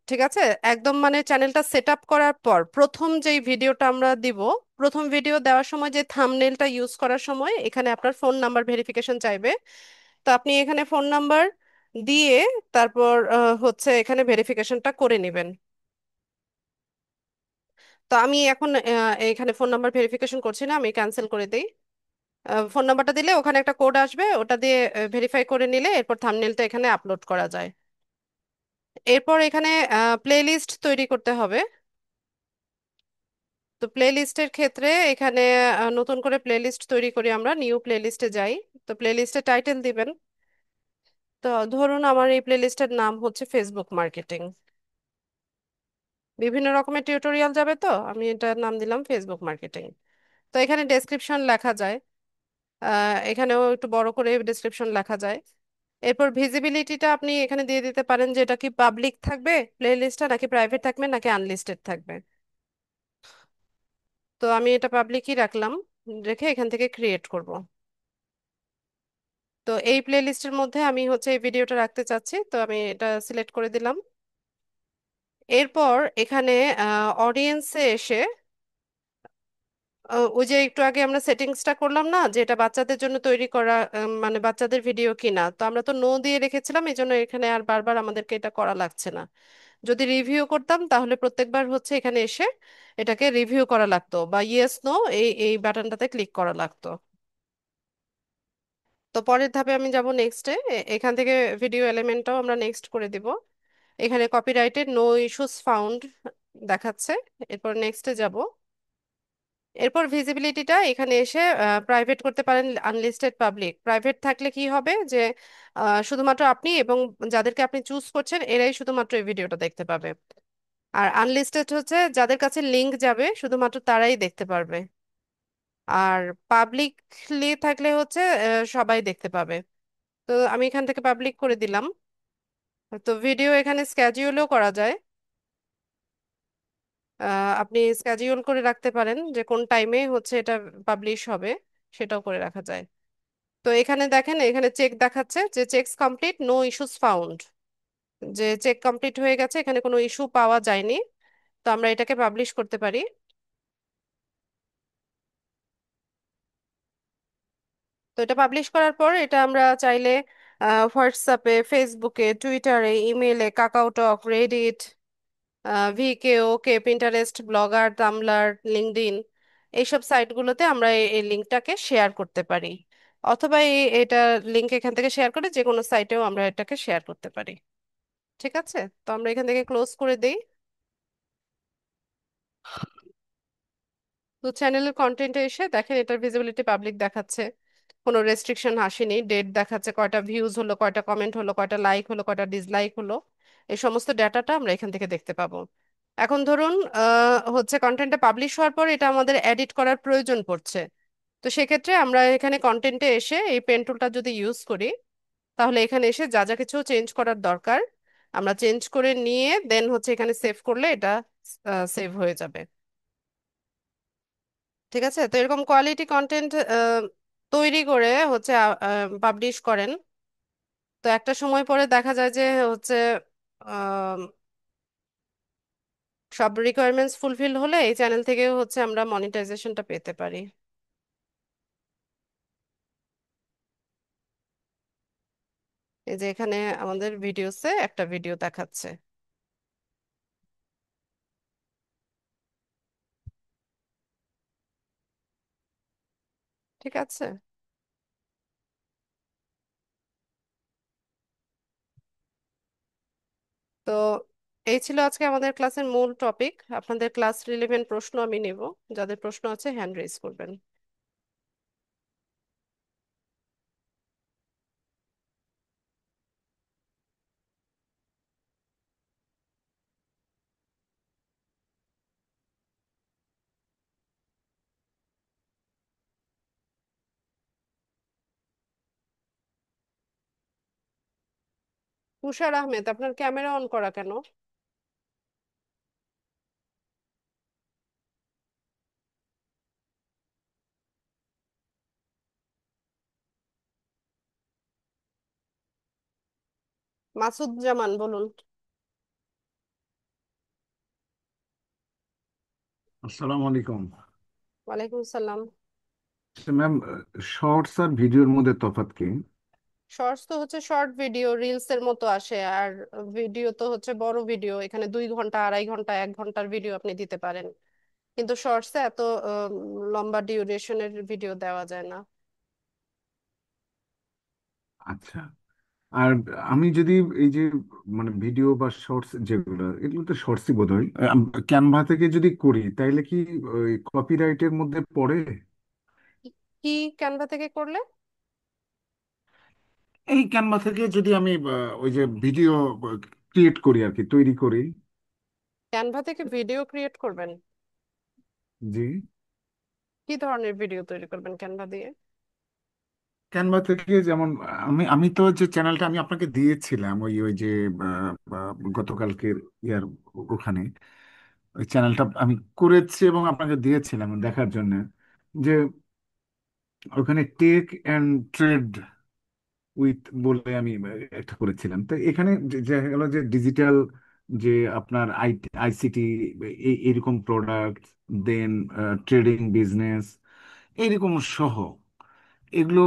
ঠিক আছে, একদম মানে চ্যানেলটা সেট আপ করার পর প্রথম যেই ভিডিওটা আমরা দিব, প্রথম ভিডিও দেওয়ার সময় যে থাম্বনেলটা ইউজ করার সময় এখানে আপনার ফোন নাম্বার ভেরিফিকেশন চাইবে। তো আপনি এখানে ফোন নাম্বার দিয়ে তারপর হচ্ছে এখানে ভেরিফিকেশনটা করে নেবেন। তো আমি এখন এখানে ফোন নাম্বার ভেরিফিকেশন করছি না, আমি ক্যান্সেল করে দিই। ফোন নাম্বারটা দিলে ওখানে একটা কোড আসবে, ওটা দিয়ে ভেরিফাই করে নিলে এরপর থাম্বনেলটা এখানে আপলোড করা যায়। এরপর এখানে প্লে লিস্ট তৈরি করতে হবে। তো প্লে লিস্টের ক্ষেত্রে এখানে নতুন করে প্লে লিস্ট তৈরি করি, আমরা নিউ প্লে লিস্টে যাই। তো প্লে লিস্টে টাইটেল দিবেন। তো ধরুন আমার এই প্লে লিস্টের নাম হচ্ছে ফেসবুক মার্কেটিং। বিভিন্ন রকমের টিউটোরিয়াল যাবে, তো আমি এটার নাম দিলাম ফেসবুক মার্কেটিং। তো এখানে ডেসক্রিপশন লেখা যায়, এখানেও একটু বড় করে ডেসক্রিপশন লেখা যায়। এরপর ভিজিবিলিটিটা আপনি এখানে দিয়ে দিতে পারেন যে এটা কি পাবলিক থাকবে প্লে লিস্টটা, নাকি প্রাইভেট থাকবে, নাকি আনলিস্টেড থাকবে। তো আমি এটা পাবলিকই রাখলাম, রেখে এখান থেকে ক্রিয়েট করব। তো এই প্লে লিস্টের মধ্যে আমি হচ্ছে এই ভিডিওটা রাখতে চাচ্ছি, তো আমি এটা সিলেক্ট করে দিলাম। এরপর এখানে অডিয়েন্সে এসে ওই যে একটু আগে আমরা সেটিংসটা করলাম না, যে এটা বাচ্চাদের জন্য তৈরি করা, মানে বাচ্চাদের ভিডিও কিনা, তো আমরা তো নো দিয়ে রেখেছিলাম, এই জন্য এখানে আর বারবার আমাদেরকে এটা করা লাগছে না। যদি রিভিউ করতাম তাহলে প্রত্যেকবার হচ্ছে এখানে এসে এটাকে রিভিউ করা লাগতো, বা ইয়েস নো এই এই বাটনটাতে ক্লিক করা লাগতো। তো পরের ধাপে আমি যাব নেক্সটে। এখান থেকে ভিডিও এলিমেন্টটাও আমরা নেক্সট করে দিব। এখানে কপিরাইটেড নো ইস্যুস ফাউন্ড দেখাচ্ছে। এরপর নেক্সটে যাব। এরপর ভিজিবিলিটিটা এখানে এসে প্রাইভেট করতে পারেন, আনলিস্টেড পাবলিক। প্রাইভেট থাকলে কি হবে যে শুধুমাত্র আপনি এবং যাদেরকে আপনি চুজ করছেন এরাই শুধুমাত্র এই ভিডিওটা দেখতে পাবে। আর আনলিস্টেড হচ্ছে যাদের কাছে লিংক যাবে শুধুমাত্র তারাই দেখতে পারবে। আর পাবলিকলি থাকলে হচ্ছে সবাই দেখতে পাবে। তো আমি এখান থেকে পাবলিক করে দিলাম। তো ভিডিও এখানে স্ক্যাডিউলও করা যায়। আপনি স্ক্যাডিউল করে রাখতে পারেন যে কোন টাইমে হচ্ছে এটা পাবলিশ হবে, সেটাও করে রাখা যায়। তো এখানে দেখেন, এখানে চেক দেখাচ্ছে যে checks complete no issues found, যে চেক কমপ্লিট হয়ে গেছে, এখানে কোনো ইস্যু পাওয়া যায়নি। তো আমরা এটাকে পাবলিশ করতে পারি। তো এটা পাবলিশ করার পর এটা আমরা চাইলে হোয়াটসঅ্যাপে, ফেসবুকে, টুইটারে, ইমেলে, কাকাওটক, রেডিট, ভিকে, ওকে, পিন্টারেস্ট, ব্লগার, টামলার, লিঙ্কডইন, এইসব সাইটগুলোতে আমরা এই লিঙ্কটাকে শেয়ার করতে পারি। অথবা এটা লিঙ্ক এখান থেকে শেয়ার করে যে কোনো সাইটেও আমরা এটাকে শেয়ার করতে পারি। ঠিক আছে, তো আমরা এখান থেকে ক্লোজ করে দেই। তো চ্যানেলের কন্টেন্টে এসে দেখেন এটার ভিজিবিলিটি পাবলিক দেখাচ্ছে, কোনো রেস্ট্রিকশন আসেনি, ডেট দেখাচ্ছে, কয়টা ভিউজ হলো, কয়টা কমেন্ট হলো, কয়টা লাইক হলো, কয়টা ডিসলাইক হলো। এই সমস্ত ডাটাটা আমরা এখান থেকে দেখতে পাবো। এখন ধরুন হচ্ছে কন্টেন্টটা পাবলিশ হওয়ার পর এটা আমাদের এডিট করার প্রয়োজন পড়ছে। তো সেক্ষেত্রে আমরা এখানে কন্টেন্টে এসে এই পেন টুলটা যদি ইউজ করি, তাহলে এখানে এসে যা যা কিছু চেঞ্জ করার দরকার আমরা চেঞ্জ করে নিয়ে দেন হচ্ছে এখানে সেভ করলে এটা সেভ হয়ে যাবে। ঠিক আছে, তো এরকম কোয়ালিটি কন্টেন্ট তৈরি করে হচ্ছে পাবলিশ করেন। তো একটা সময় পরে দেখা যায় যে হচ্ছে আম, সব রিকোয়ারমেন্টস ফুলফিল হলে এই চ্যানেল থেকে হচ্ছে আমরা মনিটাইজেশনটা পেতে পারি। এই যে এখানে আমাদের ভিডিওসে একটা ভিডিও দেখাচ্ছে। ঠিক আছে, তো এই ছিল আজকে আমাদের ক্লাসের মূল টপিক। আপনাদের ক্লাস রিলেভেন্ট প্রশ্ন আমি নেব, যাদের প্রশ্ন আছে হ্যান্ড রেজ করবেন। তুষার আহমেদ, আপনার ক্যামেরা অন করা কেন? মাসুদ জামান বলুন। আসসালামু আলাইকুম। ওয়ালাইকুম সালাম। ম্যাম, শর্টস আর ভিডিওর মধ্যে তফাৎ কি? শর্টস তো হচ্ছে শর্ট ভিডিও, রিলস এর মতো আসে। আর ভিডিও তো হচ্ছে বড় ভিডিও, এখানে 2 ঘন্টা, 2.5 ঘন্টা, 1 ঘন্টার ভিডিও আপনি দিতে পারেন। কিন্তু শর্টসে এত লম্বা ডিউরেশনের ভিডিও দেওয়া যায় না। আচ্ছা। আর আমি যদি এই যে মানে ভিডিও বা শর্টস যেগুলো, এগুলো তো শর্টসই বোধ হয়, ক্যানভা থেকে যদি করি তাইলে কি ওই কপিরাইটের মধ্যে পড়ে? কি ক্যানভা থেকে করলে? এই ক্যানভা থেকে যদি আমি ওই যে ভিডিও ক্রিয়েট করি আর কি, তৈরি করি। ক্যানভা থেকে ভিডিও ক্রিয়েট করবেন? জি। কি ধরনের ভিডিও তৈরি করবেন ক্যানভা দিয়ে? ক্যানভা থেকে যেমন আমি আমি তো যে চ্যানেলটা আমি আপনাকে দিয়েছিলাম, ওই ওই যে গতকালকের ইয়ার ওখানে ওই চ্যানেলটা আমি করেছি এবং আপনাকে দিয়েছিলাম দেখার জন্য, যে ওখানে টেক অ্যান্ড ট্রেড উইথ বলে আমি একটা করেছিলাম। তো এখানে দেখা গেল যে ডিজিটাল, যে আপনার আইসিটি, এরকম প্রোডাক্ট, দেন ট্রেডিং বিজনেস, এইরকম সহ এগুলো,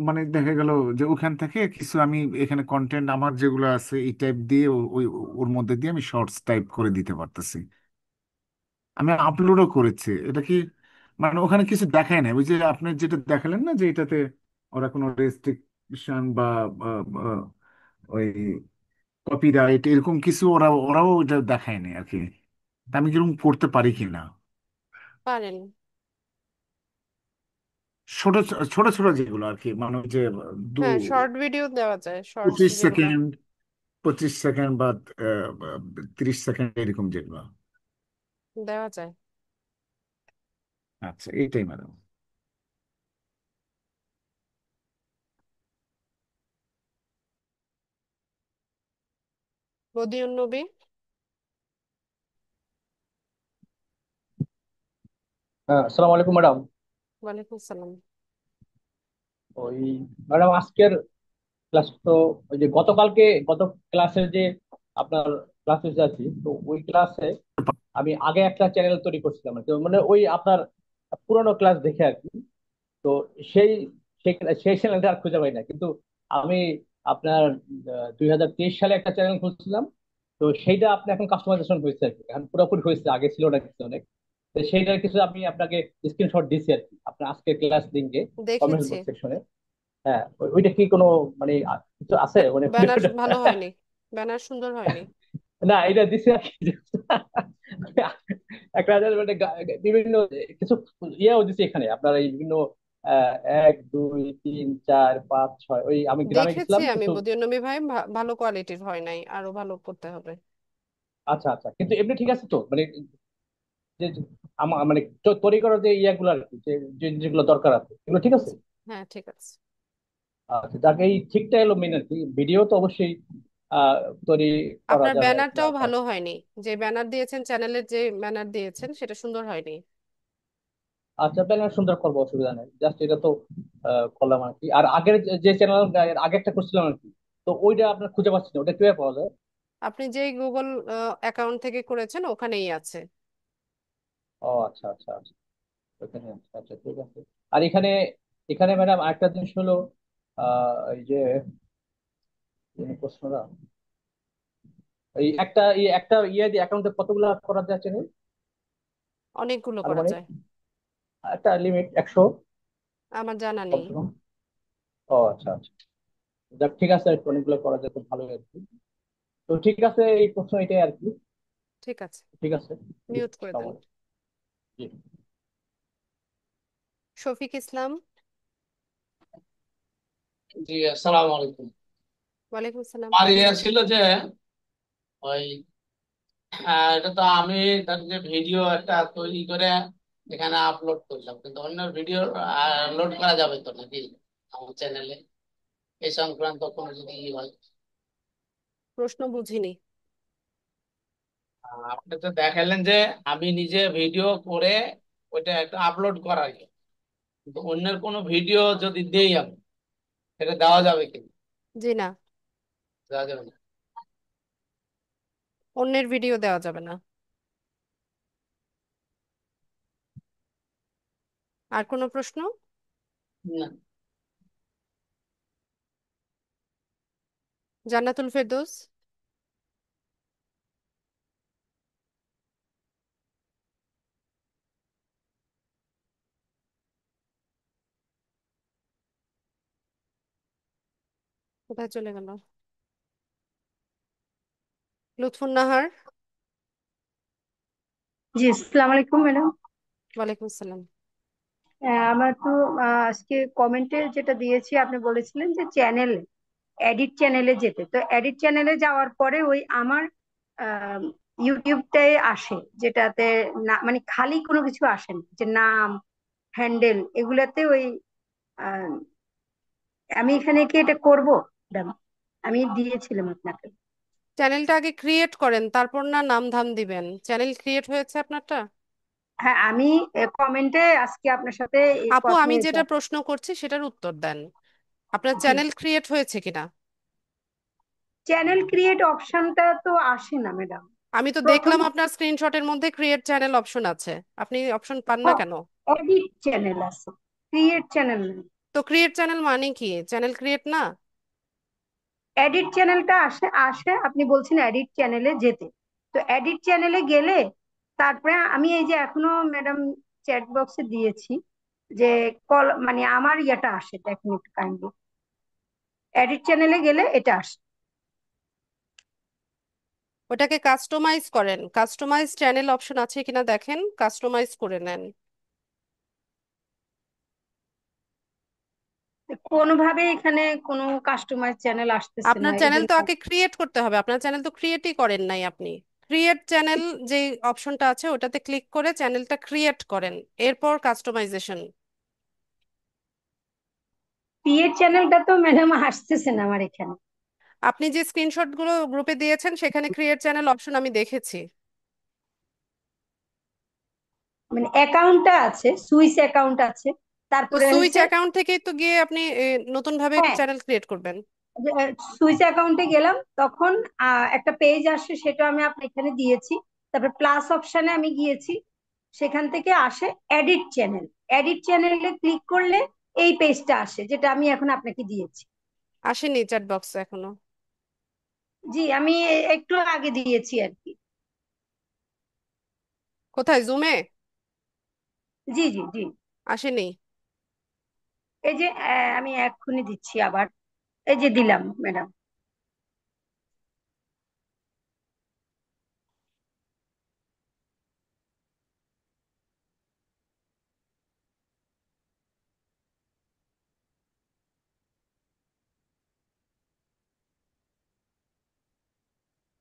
মানে দেখা গেল যে ওখান থেকে কিছু আমি এখানে কন্টেন্ট আমার যেগুলো আছে এই টাইপ দিয়ে ওই ওর মধ্যে দিয়ে আমি শর্টস টাইপ করে দিতে পারতেছি। আমি আপলোডও করেছি এটা কি, মানে ওখানে কিছু দেখায় না, ওই যে আপনি যেটা দেখালেন না যে এটাতে ওরা কোনো রেস্ট্রিকশন বা আহ, ওই কপিরাইট এরকম কিছু ওরাও এটা দেখায় না আর কি। তা আমি কিরকম করতে পারি কিনা? পারেন। ছোট ছোট ছোট যেগুলো আর কি, মানে ওই যে দু হ্যাঁ, শর্ট ভিডিও দেওয়া যায়, শর্টস 25 যেগুলা। সেকেন্ড, 25 সেকেন্ড বা 30 সেকেন্ড এরকম যেগুলো। দেওয়া যায়। আচ্ছা, এইটাই ম্যাডাম। বদিউন নবী। হ্যাঁ, আসসালামু আলাইকুম ম্যাডাম। ওয়ালাইকুম আসসালাম। ওই ম্যাডাম, আজকের ক্লাস তো ওই যে গত ক্লাসের যে আপনার ক্লাসে আছি, তো ওই ক্লাসে আমি আগে একটা চ্যানেল তৈরি করছিলাম আর কি, মানে ওই আপনার পুরোনো ক্লাস দেখে আর কি। তো সেই সেই সেই চ্যানেলটা আর খুঁজে পাই না, কিন্তু আমি আপনার 2023 সালে একটা চ্যানেল খুলছিলাম। তো সেইটা আপনি এখন কাস্টমাইজেশন হয়েছে আর কি, এখন পুরোপুরি হয়েছে, আগে ছিল না কিছু অনেক। তো সেইটার কিছু আমি আপনাকে স্ক্রিনশট দিচ্ছি আর কি, আপনার আজকের ক্লাস লিঙ্কে কমেন্ট দেখেছি। সেকশনে। হ্যাঁ, ওইটা কি কোনো মানে কিছু আছে মানে ব্যানার ভালো হয়নি, ব্যানার সুন্দর হয়নি। না, এটা দিছে আর কি। একটা মানে বিভিন্ন কিছু ইয়েও দিছে এখানে আপনার এই বিভিন্ন আহ, 1 2 3 4 5 6, ওই আমি গ্রামে দেখেছি গেছিলাম আমি কিছু। বদিউন নবী ভাই, ভালো কোয়ালিটির হয় নাই, আরো ভালো করতে হবে। আচ্ছা আচ্ছা, কিন্তু এমনি ঠিক আছে তো, মানে যে যে আমার মানে তৈরি করার যে ইয়াগুলো আর কি, যেগুলো দরকার আছে এগুলো ঠিক আছে। জি, হ্যাঁ ঠিক আছে। আচ্ছা, যাকে এই ঠিকটা এলো মেন আর কি, ভিডিও তো অবশ্যই আহ তৈরি করা আপনার যাবে আর কি। ব্যানারটাও ভালো হয়নি, যে ব্যানার দিয়েছেন, চ্যানেলের যে ব্যানার দিয়েছেন সেটা সুন্দর হয়নি। আচ্ছা, ব্যানার সুন্দর করবো, অসুবিধা নেই, জাস্ট এটা তো করলাম আর কি। আর আগের যে চ্যানেল আগে একটা করছিলাম আর কি, তো ওইটা আপনার খুঁজে পাচ্ছি না, ওটা কিভাবে পাওয়া যায়? আপনি যেই গুগল অ্যাকাউন্ট থেকে করেছেন ওখানেই আছে। ও আচ্ছা আচ্ছা আচ্ছা, ওখানে আছে। আচ্ছা ঠিক আছে। আর এখানে এখানে ম্যাডাম আরেকটা জিনিস হলো, এই যে প্রশ্নটা, এই একটা ইয়ে দিয়ে অ্যাকাউন্টে কতগুলা করা যাচ্ছে না? অনেকগুলো করা আনুমানিক যায়। একটা লিমিট 100 আমার জানা নেই। কমসে কম? ও আচ্ছা আচ্ছা, যাক ঠিক আছে, আর কি, অনেকগুলো করা যায় তো ভালোই আর কি। তো ঠিক আছে, এই প্রশ্ন এটাই আর কি। ঠিক আছে, ঠিক আছে। জি, মিউট করে দেন। আসসালামু আলাইকুম। জি। শফিক ইসলাম। জি, আসসালামু আলাইকুম। ওয়ালাইকুম আসসালাম। আমার ইয়ে ছিল যে ওই এটা তো আমি তার যে ভিডিও একটা তৈরি করে এখানে আপলোড করলাম, কিন্তু অন্য ভিডিও লোড করা যাবে তো নাকি আমার চ্যানেলে? এই সংক্রান্ত কোনো যদি ই হয়। প্রশ্ন বুঝিনি। আপনি তো দেখালেন যে আমি নিজে ভিডিও করে ওইটা একটা আপলোড করার ইয়ে। কিন্তু অন্যের কোনো ভিডিও যদি দেই আমি, সেটা দেওয়া যাবে কি? জি না, দেওয়া যাবে না? অন্যের ভিডিও দেওয়া যাবে না। আর কোনো প্রশ্ন? না। জান্নাতুল ফেরদৌস। কোথায় চলে গেল? লুৎফুন্নাহার। জি, আসসালামু আলাইকুম ম্যাডাম। ওয়ালাইকুম আসসালাম। আমার তো আজকে কমেন্টে যেটা দিয়েছি, আপনি বলেছিলেন যে চ্যানেল এডিট চ্যানেলে যেতে, তো এডিট চ্যানেলে যাওয়ার পরে ওই আমার ইউটিউবটাই আসে, যেটাতে না মানে খালি কোনো কিছু আসে না, যে নাম হ্যান্ডেল এগুলাতে ওই আহ, আমি এখানে কি এটা করব ম্যাডাম? আমি দিয়েছিলাম আপনাকে। চ্যানেলটা আগে ক্রিয়েট করেন, তারপর না নাম ধাম দিবেন। চ্যানেল ক্রিয়েট হয়েছে আপনারটা? হ্যাঁ, আমি কমেন্টে আজকে আপনার সাথে এই আপু, কথা আমি হয়েছে। যেটা প্রশ্ন করছি সেটার উত্তর দেন। আপনার জি, চ্যানেল ক্রিয়েট হয়েছে কিনা? চ্যানেল ক্রিয়েট অপশনটা তো আসে না ম্যাডাম। আমি তো প্রথম দেখলাম আপনার স্ক্রিনশটের মধ্যে ক্রিয়েট চ্যানেল অপশন আছে, আপনি অপশন পান না কেন? এডিট চ্যানেল আছে, ক্রিয়েট চ্যানেল নেই। তো ক্রিয়েট চ্যানেল মানে কি? চ্যানেল ক্রিয়েট না? এডিট চ্যানেলটা আসে আসে আপনি বলছেন এডিট চ্যানেলে যেতে, তো এডিট চ্যানেলে গেলে তারপরে আমি এই যে এখনো ম্যাডাম চ্যাট বক্সে দিয়েছি যে কল মানে আমার ইয়েটা আসে, দেখেন একটু কাইন্ডলি, এডিট চ্যানেলে গেলে এটা আসে। ওটাকে কাস্টমাইজ করেন, কাস্টমাইজ চ্যানেল অপশন আছে কিনা দেখেন, কাস্টমাইজ করে নেন। কোনোভাবে এখানে কোনো কাস্টমাইজ চ্যানেল আসতেছে না, আপনার এই চ্যানেল জন্য। তো আগে ক্রিয়েট করতে হবে, আপনার চ্যানেল তো ক্রিয়েটই করেন নাই আপনি। ক্রিয়েট চ্যানেল যে অপশনটা আছে ওটাতে ক্লিক করে চ্যানেলটা ক্রিয়েট করেন, এরপর কাস্টমাইজেশন। ক্রিয়েট চ্যানেলটা তো ম্যাডাম আসতেছে না আমার এখানে। আপনি যে স্ক্রিনশট গুলো গ্রুপে দিয়েছেন সেখানে ক্রিয়েট চ্যানেল অপশন আমি দেখেছি। মানে অ্যাকাউন্টটা আছে, সুইস অ্যাকাউন্ট আছে, তো তারপরে সুইচ হয়েছে। অ্যাকাউন্ট থেকেই তো গিয়ে আপনি নতুন ভাবে হ্যাঁ, চ্যানেল ক্রিয়েট করবেন। সুইচ অ্যাকাউন্টে গেলাম, তখন একটা পেজ আসে, সেটা আমি আপনার এখানে দিয়েছি। তারপর প্লাস অপশনে আমি গিয়েছি, সেখান থেকে আসে এডিট চ্যানেল। এডিট চ্যানেলে ক্লিক করলে এই পেজটা আসে, যেটা আমি এখন আপনাকে দিয়েছি। আসেনি চ্যাট বক্সে এখনো? জি, আমি একটু আগে দিয়েছি আর কি। কোথায়, জুমে? জি জি জি, আসেনি? এই যে আমি এক্ষুনি দিচ্ছি আবার, এই যে দিলাম ম্যাডাম।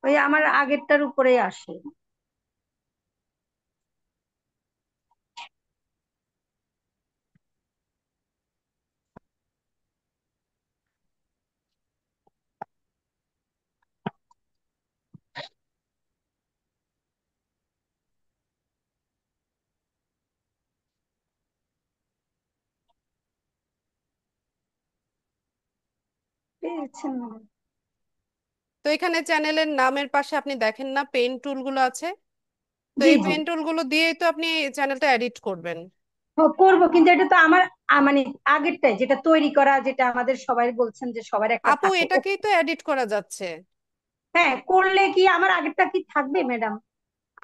ওই আমার আগেরটার উপরেই আসে। পেয়েছেন ম্যাডাম? তো এখানে চ্যানেলের নামের পাশে আপনি দেখেন না পেন টুল গুলো আছে? তো জি এই জি, পেন টুল গুলো দিয়েই তো আপনি চ্যানেলটা এডিট করবেন। করবো, কিন্তু এটা তো আমার মানে আগেরটাই যেটা তৈরি করা, যেটা আমাদের সবাই বলছেন যে সবার একটা আপু, থাকে। এটাকেই তো এডিট করা যাচ্ছে। হ্যাঁ, করলে কি আমার আগেরটা কি থাকবে ম্যাডাম?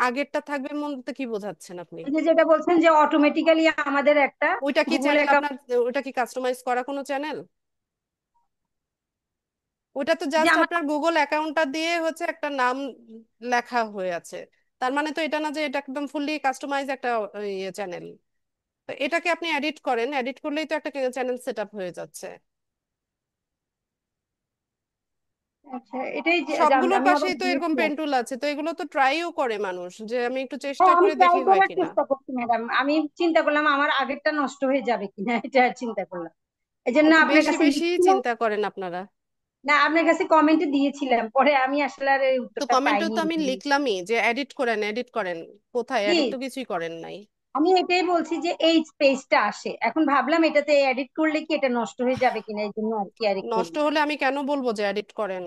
আগেরটা থাকবে বলতে কি বোঝাচ্ছেন আপনি? এই যে যেটা বলছেন যে অটোমেটিক্যালি আমাদের একটা ওইটা কি গুগল চ্যানেল অ্যাকাউন্ট, আপনার? ওইটা কি কাস্টমাইজ করা কোনো চ্যানেল? ওটা তো যে জাস্ট আমার আপনার গুগল অ্যাকাউন্টটা দিয়ে হচ্ছে একটা নাম লেখা হয়ে আছে। তার মানে তো এটা না যে এটা একদম ফুললি কাস্টমাইজ একটা ইয়ে চ্যানেল। তো এটাকে আপনি এডিট করেন, এডিট করলেই তো একটা চ্যানেল সেট আপ হয়ে যাচ্ছে। আচ্ছা, এটাই সবগুলোর আমি আবার পাশেই তো এরকম দিয়েছিলাম। পেন্টুল আছে, তো এগুলো তো ট্রাইও করে মানুষ, যে আমি একটু চেষ্টা হ্যাঁ, আমি করে ট্রাই দেখি হয় করার কিনা। চেষ্টা করছি ম্যাডাম, আমি চিন্তা করলাম আমার আগেরটা নষ্ট হয়ে যাবে কিনা, এটা চিন্তা করলাম, এই জন্য একটু আপনার বেশি কাছে বেশি লিখছিলাম। চিন্তা করেন আপনারা। না, আপনার কাছে কমেন্টে দিয়েছিলাম, পরে আমি আসলে আর এই তো উত্তরটা কমেন্টে পাইনি। তো আমি লিখলামই যে এডিট করেন, এডিট করেন। কোথায় জি, এডিট? তো কিছুই করেন নাই। আমি এটাই বলছি যে এই স্পেসটা আসে, এখন ভাবলাম এটাতে এডিট করলে কি এটা নষ্ট হয়ে যাবে কিনা, এই জন্য আর কি আর নষ্ট করি। হলে আমি কেন বলবো যে এডিট করেন?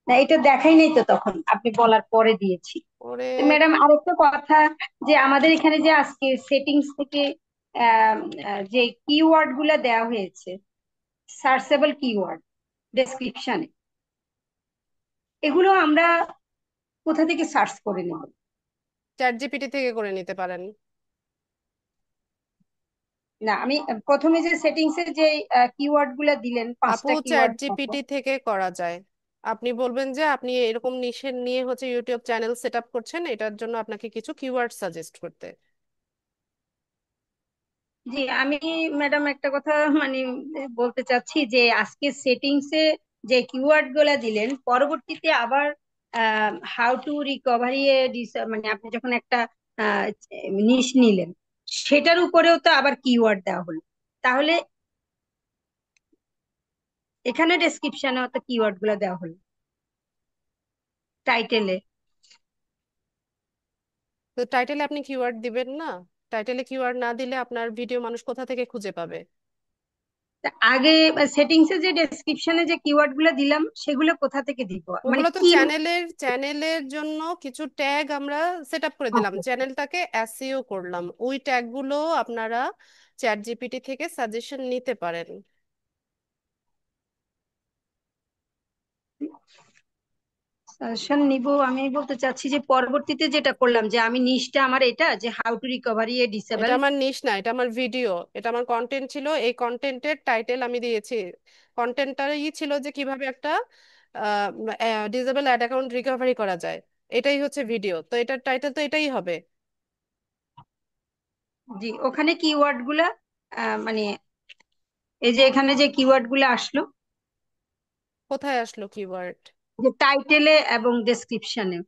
না, এটা দেখাই নাই তো, তখন আপনি বলার পরে দিয়েছি। ওরে! তো ম্যাডাম আরেকটা কথা, যে আমাদের এখানে যে আজকে সেটিংস থেকে যে কিওয়ার্ড গুলা দেওয়া হয়েছে, সার্চেবল কিওয়ার্ড ডেসক্রিপশনে, এগুলো আমরা কোথা থেকে সার্চ করে নেব? চ্যাট জিপিটি থেকে করে নিতে পারেন। না, আমি প্রথমে যে সেটিংস এর যে কিওয়ার্ড গুলা দিলেন, আপু 5টা চ্যাট কিওয়ার্ড মতো। জিপিটি থেকে করা যায়। আপনি বলবেন যে আপনি এরকম নিশে নিয়ে হচ্ছে ইউটিউব চ্যানেল সেট আপ করছেন, এটার জন্য আপনাকে কিছু কিওয়ার্ড সাজেস্ট করতে। জি, আমি ম্যাডাম একটা কথা মানে বলতে চাচ্ছি যে আজকে সেটিংস এ যে কিওয়ার্ড গুলা দিলেন, পরবর্তীতে আবার হাউ টু রিকভারি এ মানে আপনি যখন একটা নিশ নিলেন, সেটার উপরেও তো আবার কিওয়ার্ড দেওয়া হলো। তাহলে এখানে ডেসক্রিপশনেও তো কিওয়ার্ড গুলা দেওয়া হলো, টাইটেলে। তো টাইটেলে আপনি কিওয়ার্ড দিবেন না? টাইটেলে কিওয়ার্ড না দিলে আপনার ভিডিও মানুষ কোথা থেকে খুঁজে পাবে? আগে সেটিংস এ যে ডেসক্রিপশনে যে কিওয়ার্ড গুলা দিলাম, সেগুলো কোথা থেকে দিব, মানে ওগুলো তো কি? চ্যানেলের জন্য কিছু ট্যাগ আমরা সেট আপ করে দিলাম, আচ্ছা, চ্যানেলটাকে এসইও করলাম, ওই ট্যাগগুলো আপনারা চ্যাট জিপিটি থেকে সাজেশন নিতে পারেন। সাজেশন নিব। আমি বলতে চাচ্ছি যে পরবর্তীতে যেটা করলাম, যে আমি নিশটা আমার এটা যে হাউ টু রিকভারি এ এটা ডিসেবল। আমার নিশ না, এটা আমার ভিডিও, এটা আমার কন্টেন্ট ছিল, এই কন্টেন্টের টাইটেল আমি দিয়েছি। কন্টেন্টটাই ছিল যে কিভাবে একটা ডিসেবল অ্যাড অ্যাকাউন্ট রিকভারি করা যায়, এটাই হচ্ছে ভিডিও, তো এটার টাইটেল তো এটাই হবে। জি, ওখানে কিওয়ার্ড গুলা মানে এই যে এখানে যে কিওয়ার্ড গুলা আসলো, কোথায় আসলো কিওয়ার্ড? যে টাইটেলে এবং ডেসক্রিপশনে।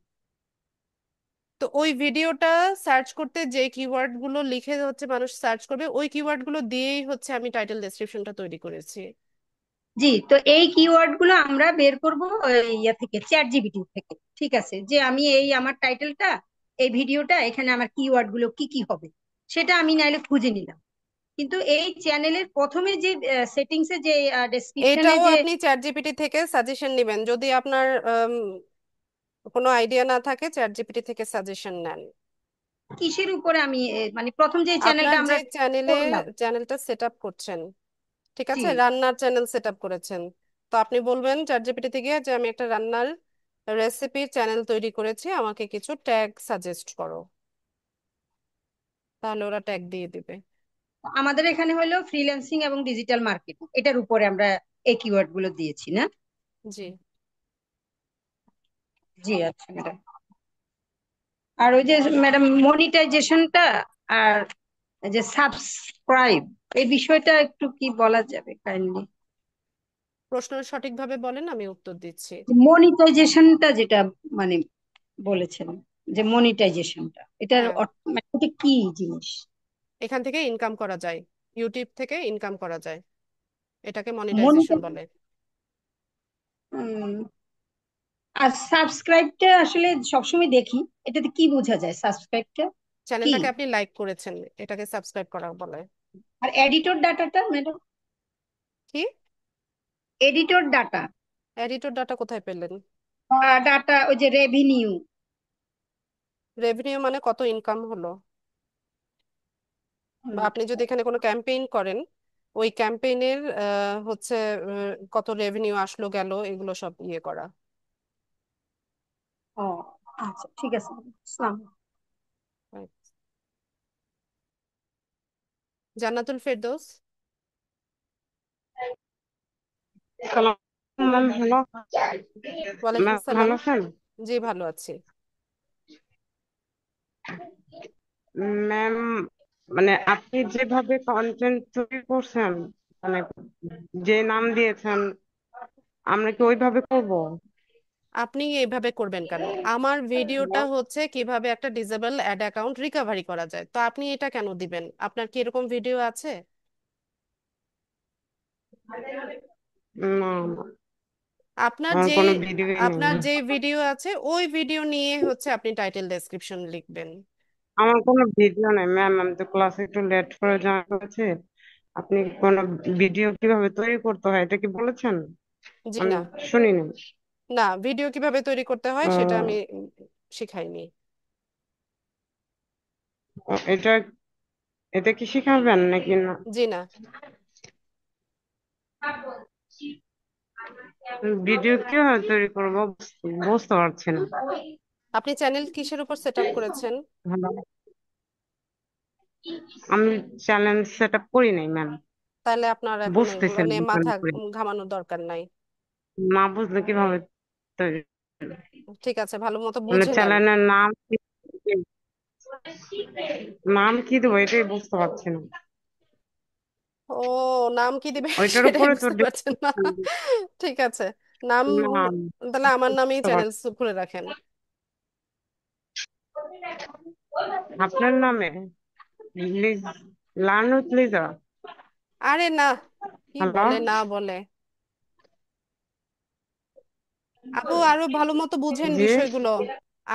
তো ওই ভিডিওটা সার্চ করতে যে কিওয়ার্ড গুলো লিখে হচ্ছে মানুষ সার্চ করবে, ওই কিওয়ার্ড গুলো দিয়েই হচ্ছে আমি টাইটেল ডেসক্রিপশনটা তৈরি করেছি। জি, তো এই কিওয়ার্ড গুলো আমরা বের করব ইয়া থেকে, চ্যাট জিপিটি থেকে। ঠিক আছে, যে আমি এই আমার টাইটেলটা, এই ভিডিওটা, এখানে আমার কিওয়ার্ড গুলো কি কি হবে, সেটা আমি নাইলে খুঁজে নিলাম। কিন্তু এই চ্যানেলের প্রথমে যে সেটিংস এ যে ডেসক্রিপশনে এটাও যে, আপনি চ্যাট জিপিটি থেকে সাজেশন নেবেন, যদি আপনার কোনো আইডিয়া না থাকে চ্যাট জিপিটি থেকে সাজেশন নেন। কিসের উপরে আমি মানে প্রথম যে আপনার চ্যানেলটা যে আমরা করলাম। চ্যানেলটা সেট আপ করছেন, ঠিক জি, আছে, রান্নার চ্যানেল সেট আপ করেছেন, তো আপনি বলবেন চ্যাট জিপিটি থেকে যে আমি একটা রান্নার রেসিপির চ্যানেল তৈরি করেছি, আমাকে কিছু ট্যাগ সাজেস্ট করো, তাহলে ওরা ট্যাগ দিয়ে দিবে। আমাদের এখানে হলো ফ্রিল্যান্সিং এবং ডিজিটাল মার্কেটিং, এটার উপরে আমরা এই কিওয়ার্ড গুলো দিয়েছি না? জি। জি, আচ্ছা ম্যাডাম। আর ওই যে ম্যাডাম মনিটাইজেশনটা, আর এই যে সাবস্ক্রাইব, এই বিষয়টা একটু কি বলা যাবে কাইন্ডলি? প্রশ্ন সঠিকভাবে বলেন, আমি উত্তর দিচ্ছি। মনিটাইজেশনটা যেটা মানে বলেছেন, যে মনিটাইজেশনটা, এটার হ্যাঁ, মানে এটা কি জিনিস? এখান থেকে ইনকাম করা যায়, ইউটিউব থেকে ইনকাম করা যায়, এটাকে মনিটাইজেশন মনিটাইজ, বলে। আর সাবস্ক্রাইবটা আসলে সবসময় দেখি, এটাতে কি বোঝা যায় সাবস্ক্রাইবটা কি? চ্যানেলটাকে আপনি লাইক করেছেন, এটাকে সাবস্ক্রাইব করা বলে। আর এডিটর ডাটাটা ম্যাডাম? কি? এডিটর ডাটা, এডিটর ডাটা কোথায় পেলেন? ডাটা ওই যে রেভিনিউ। রেভিনিউ মানে কত ইনকাম হলো, বা আপনি যদি এখানে কোনো ক্যাম্পেইন করেন, ওই ক্যাম্পেইনের হচ্ছে কত রেভিনিউ আসলো গেল, এগুলো সব ইয়ে করা। ও আচ্ছা, ঠিক আছে, আসসালাম। জান্নাতুল ফেরদৌস। সালাম ম্যাম, হ্যালো ওয়ালাইকুম ম্যাম, সালাম। ভালো আছেন? জি ভালো আছি। ম্যাম, মানে আপনি যেভাবে কন্টেন্ট তৈরি করছেন, মানে যে নাম দিয়েছেন, আমরা কি ওইভাবে করব? আপনি এইভাবে করবেন কেন? আমার ভিডিওটা হচ্ছে কিভাবে একটা ডিসেবল অ্যাড অ্যাকাউন্ট রিকভারি করা যায়, তো আপনি এটা কেন দিবেন? আপনার কি এরকম ভিডিও আছে? না, আপনার আমার যে কোনো ভিডিওই নেই। আপনার যে ভিডিও আছে ওই ভিডিও নিয়ে হচ্ছে আপনি টাইটেল ডেসক্রিপশন লিখবেন। আমার কোনো ভিডিও নেই ম্যাম, আমি তো ক্লাসে একটু লেট করে জয়েন করেছি। আপনি কোনো ভিডিও কিভাবে তৈরি করতে হয় এটা কি বলেছেন? জি আমি না, শুনিনি। না ভিডিও কিভাবে তৈরি করতে হয় সেটা আমি ও, শিখাইনি। এটা এটা কি শিখাবেন নাকি না? জি না। ভিডিও কিভাবে তৈরি করবো বুঝতে পারছি না। আপনি চ্যানেল কিসের উপর সেট আপ করেছেন? ভালো। আমি চ্যালেঞ্জ সেট আপ করি নাই ম্যাম। তাহলে আপনার এখন এগুলো বুঝতেছেন নিয়ে না মাথা কেমন করে? ঘামানোর দরকার নাই। না বুঝলে কিভাবে তৈরি করব? ঠিক আছে, ভালো মতো মানে বুঝে নেন। চ্যানেলের নাম কি, নাম কি দেবো এটাই বুঝতে পারছি না। ও, নাম কি দিবে ওইটার সেটাই উপরে তো বুঝতে পারছেন না? description ঠিক আছে, নাম নাম তাহলে আমার নামেই বুঝতে চ্যানেল পারছি। খুলে রাখেন। আপনার নামে লিজ, লার্ন উইথ লিজা। আরে না, কি হ্যালো। বলে না বলে। আপু আরো ভালো মতো বুঝেন জি। বিষয়গুলো,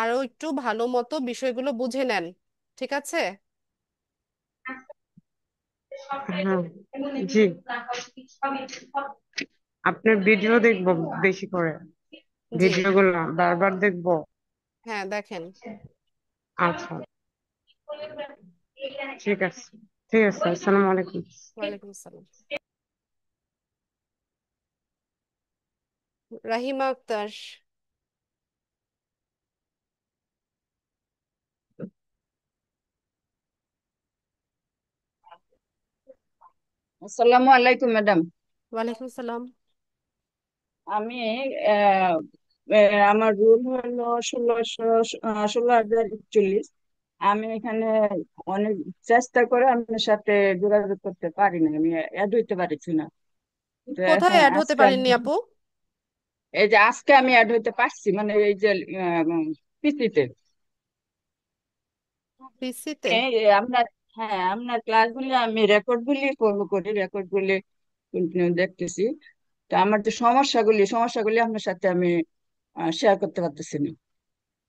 আরো একটু ভালো মতো বিষয়গুলো বুঝে নেন, ঠিক আছে? হ্যাঁ, জি। আপনার ভিডিও দেখবো বেশি করে, জি, ভিডিওগুলো বারবার দেখবো। হ্যাঁ দেখেন। আচ্ছা, ঠিক আছে, ঠিক আছে, আসসালামু আলাইকুম। ওয়ালাইকুম আসসালাম। রাহিমা আক্তার। আসসালামু আলাইকুম ম্যাডাম। ওয়ালাইকুম আসসালাম। আমি আহ, আমার রুল হলো 16,041। আমি এখানে অনেক চেষ্টা করে আপনার সাথে যোগাযোগ করতে পারি না, আমি অ্যাড হইতে পারছি না। তো কোথায় এখন অ্যাড হতে আজকে পারেননি আপু? এই যে আজকে আমি অ্যাড হইতে পারছি, মানে এই যে পিসিতে। পিসিতে? এই যে আপনার, হ্যাঁ আপনার ক্লাসগুলি আমি রেকর্ড গুলি ফলো করি, রেকর্ড গুলি কন্টিনিউ দেখতেছি। তো আমার যে সমস্যাগুলি আপনার সাথে আমি শেয়ার করতে পারতেছি না।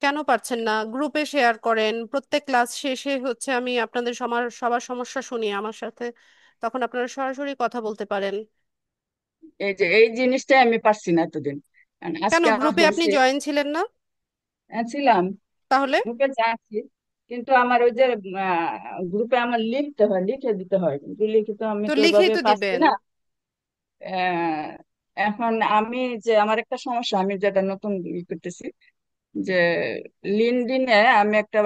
কেন পারছেন না? গ্রুপে শেয়ার করেন, প্রত্যেক ক্লাস শেষে হচ্ছে আমি আপনাদের সবার সমস্যা শুনি আমার সাথে, তখন আপনারা সরাসরি কথা বলতে পারেন। এই যে এই জিনিসটাই আমি পারছি না এতদিন। কারণ কেন, আজকে আমার গ্রুপে আপনি হয়েছে, জয়েন ছিলেন না? ছিলাম তাহলে? গ্রুপে যাচ্ছি, কিন্তু আমার ওই যে গ্রুপে আমার লিখতে হয়, লিখে দিতে হয়, কিন্তু লিখিত আমি তো তো লিখেই ওইভাবে তো পারছি দিবেন। না। আহ, এখন আমি যে আমার একটা সমস্যা, আমি যেটা নতুন করতেছি যে লিনক্ডইনে আমি একটা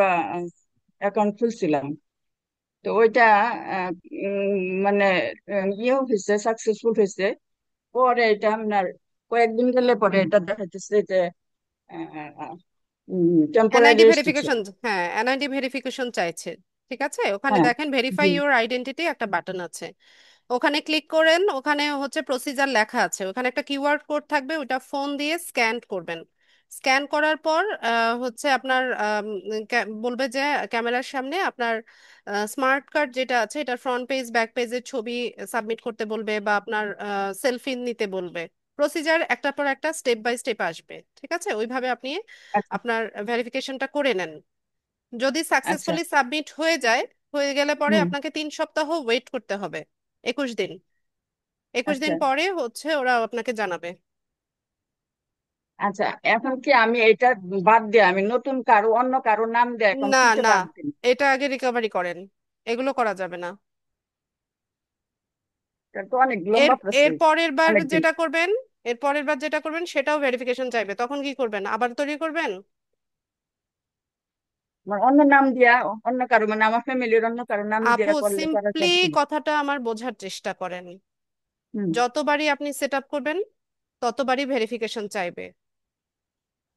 অ্যাকাউন্ট খুলছিলাম। তো ওইটা আহ, মানে ইয়ে হয়েছে, সাকসেসফুল হয়েছে। পরে এটা আপনার কয়েকদিন গেলে পরে এটা দেখাচ্ছে যে টেম্পোরারি এনআইডি রেস্ট্রিকশন। ভেরিফিকেশন, হ্যাঁ এনআইডি ভেরিফিকেশন চাইছে। ঠিক আছে, ওখানে হ্যাঁ। দেখেন ভেরিফাই জি। ইউর আইডেন্টিটি একটা বাটন আছে, ওখানে ক্লিক করেন, ওখানে হচ্ছে প্রসিজার লেখা আছে, ওখানে একটা কিউআর কোড থাকবে, ওটা ফোন দিয়ে স্ক্যান করবেন। স্ক্যান করার পর হচ্ছে আপনার বলবে যে ক্যামেরার সামনে আপনার স্মার্ট কার্ড যেটা আছে এটার ফ্রন্ট পেজ ব্যাক পেজের ছবি সাবমিট করতে বলবে, বা আপনার সেলফি নিতে বলবে। প্রসিজার একটার পর একটা স্টেপ বাই স্টেপ আসবে, ঠিক আছে? ওইভাবে আপনি আচ্ছা। আপনার ভেরিফিকেশনটা করে নেন। যদি আচ্ছা। সাকসেসফুলি সাবমিট হয়ে যায়, হয়ে গেলে পরে হুম। আপনাকে 3 সপ্তাহ ওয়েট করতে হবে, 21 দিন। 21 দিন আচ্ছা। পরে হচ্ছে ওরা আপনাকে জানাবে। আচ্ছা, এখন কি আমি এটা বাদ দিয়ে আমি নতুন কারো, অন্য কারো নাম দিয়ে এখন না খুলতে না, পারছি না? এটা আগে রিকভারি করেন, এগুলো করা যাবে না। এটা তো অনেক এর লম্বা এর প্রসেস, পরের বার অনেকদিন। যেটা করবেন, এর পরের বার যেটা করবেন সেটাও ভেরিফিকেশন চাইবে, তখন কি করবেন? আবার তৈরি করবেন? আমার অন্য নাম দিয়া, অন্য কারো মানে আমার ফ্যামিলির অন্য কারো নাম আপু দিয়া করলে করা সিম্পলি যাবে কিনা? কথাটা আমার বোঝার চেষ্টা করেন। হুম। যতবারই আপনি সেট আপ করবেন ততবারই ভেরিফিকেশন চাইবে।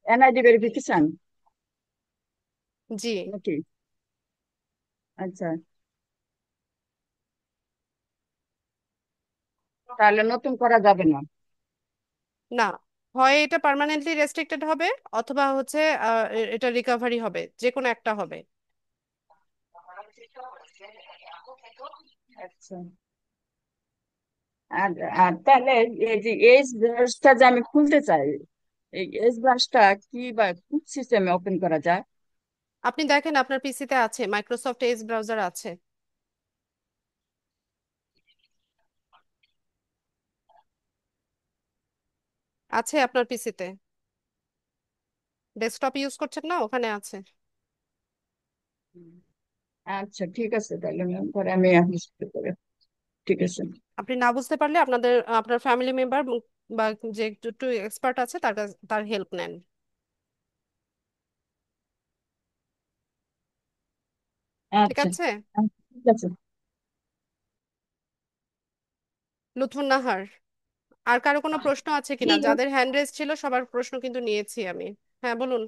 এনআইডি ভেরিফিকেশন জি। নাকি? আচ্ছা, তাহলে নতুন করা যাবে না? না, হয় এটা পার্মানেন্টলি রেস্ট্রিক্টেড হবে, অথবা হচ্ছে এটা রিকভারি হবে, যে কোনো একটা হবে। আচ্ছা। আর আর তাহলে এই যে এইচ ব্রাউজারটা যে আমি খুলতে চাই, এই এইচ ব্রাউজারটা কি বা কোন সিস্টেমে ওপেন করা যায়? আপনি দেখেন আপনার পিসিতে আছে, মাইক্রোসফট এজ ব্রাউজার আছে, আছে আপনার পিসিতে, ডেস্কটপ ইউজ করছেন না, ওখানে আছে। আচ্ছা, ঠিক আছে, তাহলে পরে আমি বুঝতে পারি। ঠিক আছে। আপনি না বুঝতে পারলে আপনার ফ্যামিলি মেম্বার বা যে একটু একটু এক্সপার্ট আছে তার হেল্প নেন। ঠিক আচ্ছা। আছে? ঠিক আছে। লুৎফুন নাহার, আর কারো কোনো প্রশ্ন আছে জি কিনা? যাদের হ্যান্ড রেজ ছিল সবার প্রশ্ন কিন্তু নিয়েছি আমি। হ্যাঁ বলুন।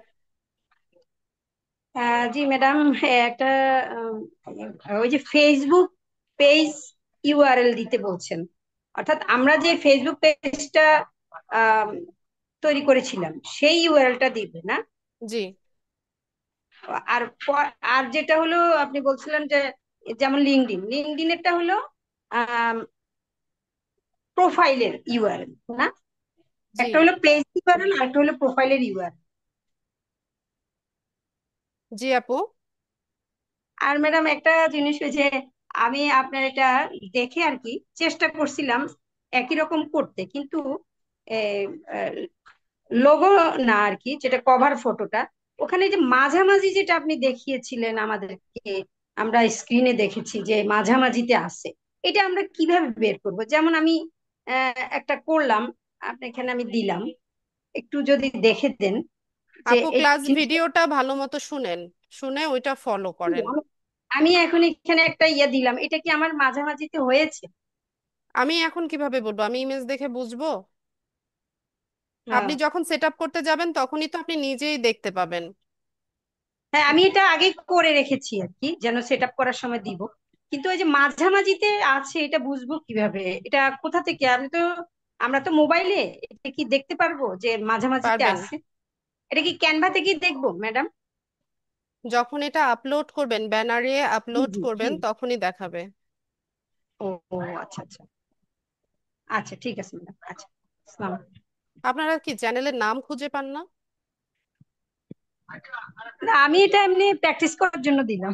জি ম্যাডাম, একটা আম, ওই যে ফেসবুক পেজ ইউআরএল দিতে বলছেন, অর্থাৎ আমরা যে ফেসবুক পেজটা তৈরি করেছিলাম সেই ইউআরএলটা দিবে না? জি আর আর যেটা হলো আপনি বলছিলেন যে যেমন লিঙ্কডিনেরটা হলো প্রোফাইলের ইউআরএল না? জি একটা হলো পেজ ইউআরএল আর একটা হলো প্রোফাইলের ইউআরএল। জি আপু। আর ম্যাডাম একটা জিনিস হয়েছে, আমি আপনার এটা দেখে আর কি চেষ্টা করছিলাম একই রকম করতে, কিন্তু লোগো না আর কি, যেটা কভার ফটোটা, ওখানে যে মাঝামাঝি যেটা আপনি দেখিয়েছিলেন আমাদেরকে, আমরা স্ক্রিনে দেখেছি যে মাঝামাঝিতে আছে, এটা আমরা কিভাবে বের করব? যেমন আমি একটা করলাম, আপনি এখানে আমি দিলাম, একটু যদি দেখে দেন যে আপু এই ক্লাস জিনিসটা। ভিডিওটা ভালো মতো শুনেন, শুনে ওইটা ফলো করেন। আমি আমি এখন এখানে একটা ইয়ে দিলাম, এটা কি আমার মাঝামাঝিতে হয়েছে? আমি এখন কিভাবে বলবো? আমি ইমেজ দেখে বুঝবো? হ্যাঁ, আপনি যখন সেট আপ করতে যাবেন তখনই তো আপনি নিজেই দেখতে পাবেন। হ্যাঁ, আমি এটা আগে করে রেখেছি আর কি, যেন সেট আপ করার সময় দিব। কিন্তু ওই যে মাঝামাঝিতে আছে, এটা বুঝবো কিভাবে? এটা কোথা থেকে? আমরা তো মোবাইলে, এটা কি দেখতে পারবো যে মাঝামাঝিতে পারবেন। আছে? এটা কি ক্যানভা থেকেই দেখবো ম্যাডাম? যখন এটা আপলোড করবেন, ব্যানারে জি আপলোড জি জি। করবেন তখনই দেখাবে। ও ও, আচ্ছা আচ্ছা। আচ্ছা ঠিক আছে ম্যাডাম, আচ্ছা। আসসালাম। আপনারা কি চ্যানেলের নাম খুঁজে পান না? না, আমি এটা এমনি প্র্যাকটিস করার জন্য দিলাম।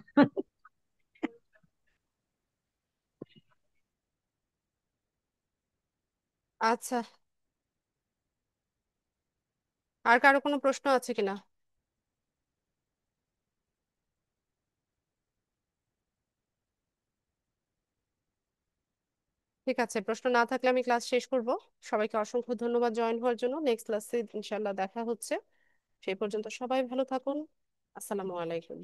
আচ্ছা, আর কারো কোনো প্রশ্ন আছে কিনা? ঠিক আছে, প্রশ্ন না থাকলে আমি ক্লাস শেষ করব। সবাইকে অসংখ্য ধন্যবাদ জয়েন হওয়ার জন্য। নেক্সট ক্লাসে ইনশাল্লাহ দেখা হচ্ছে। সেই পর্যন্ত সবাই ভালো থাকুন। আসসালামু আলাইকুম।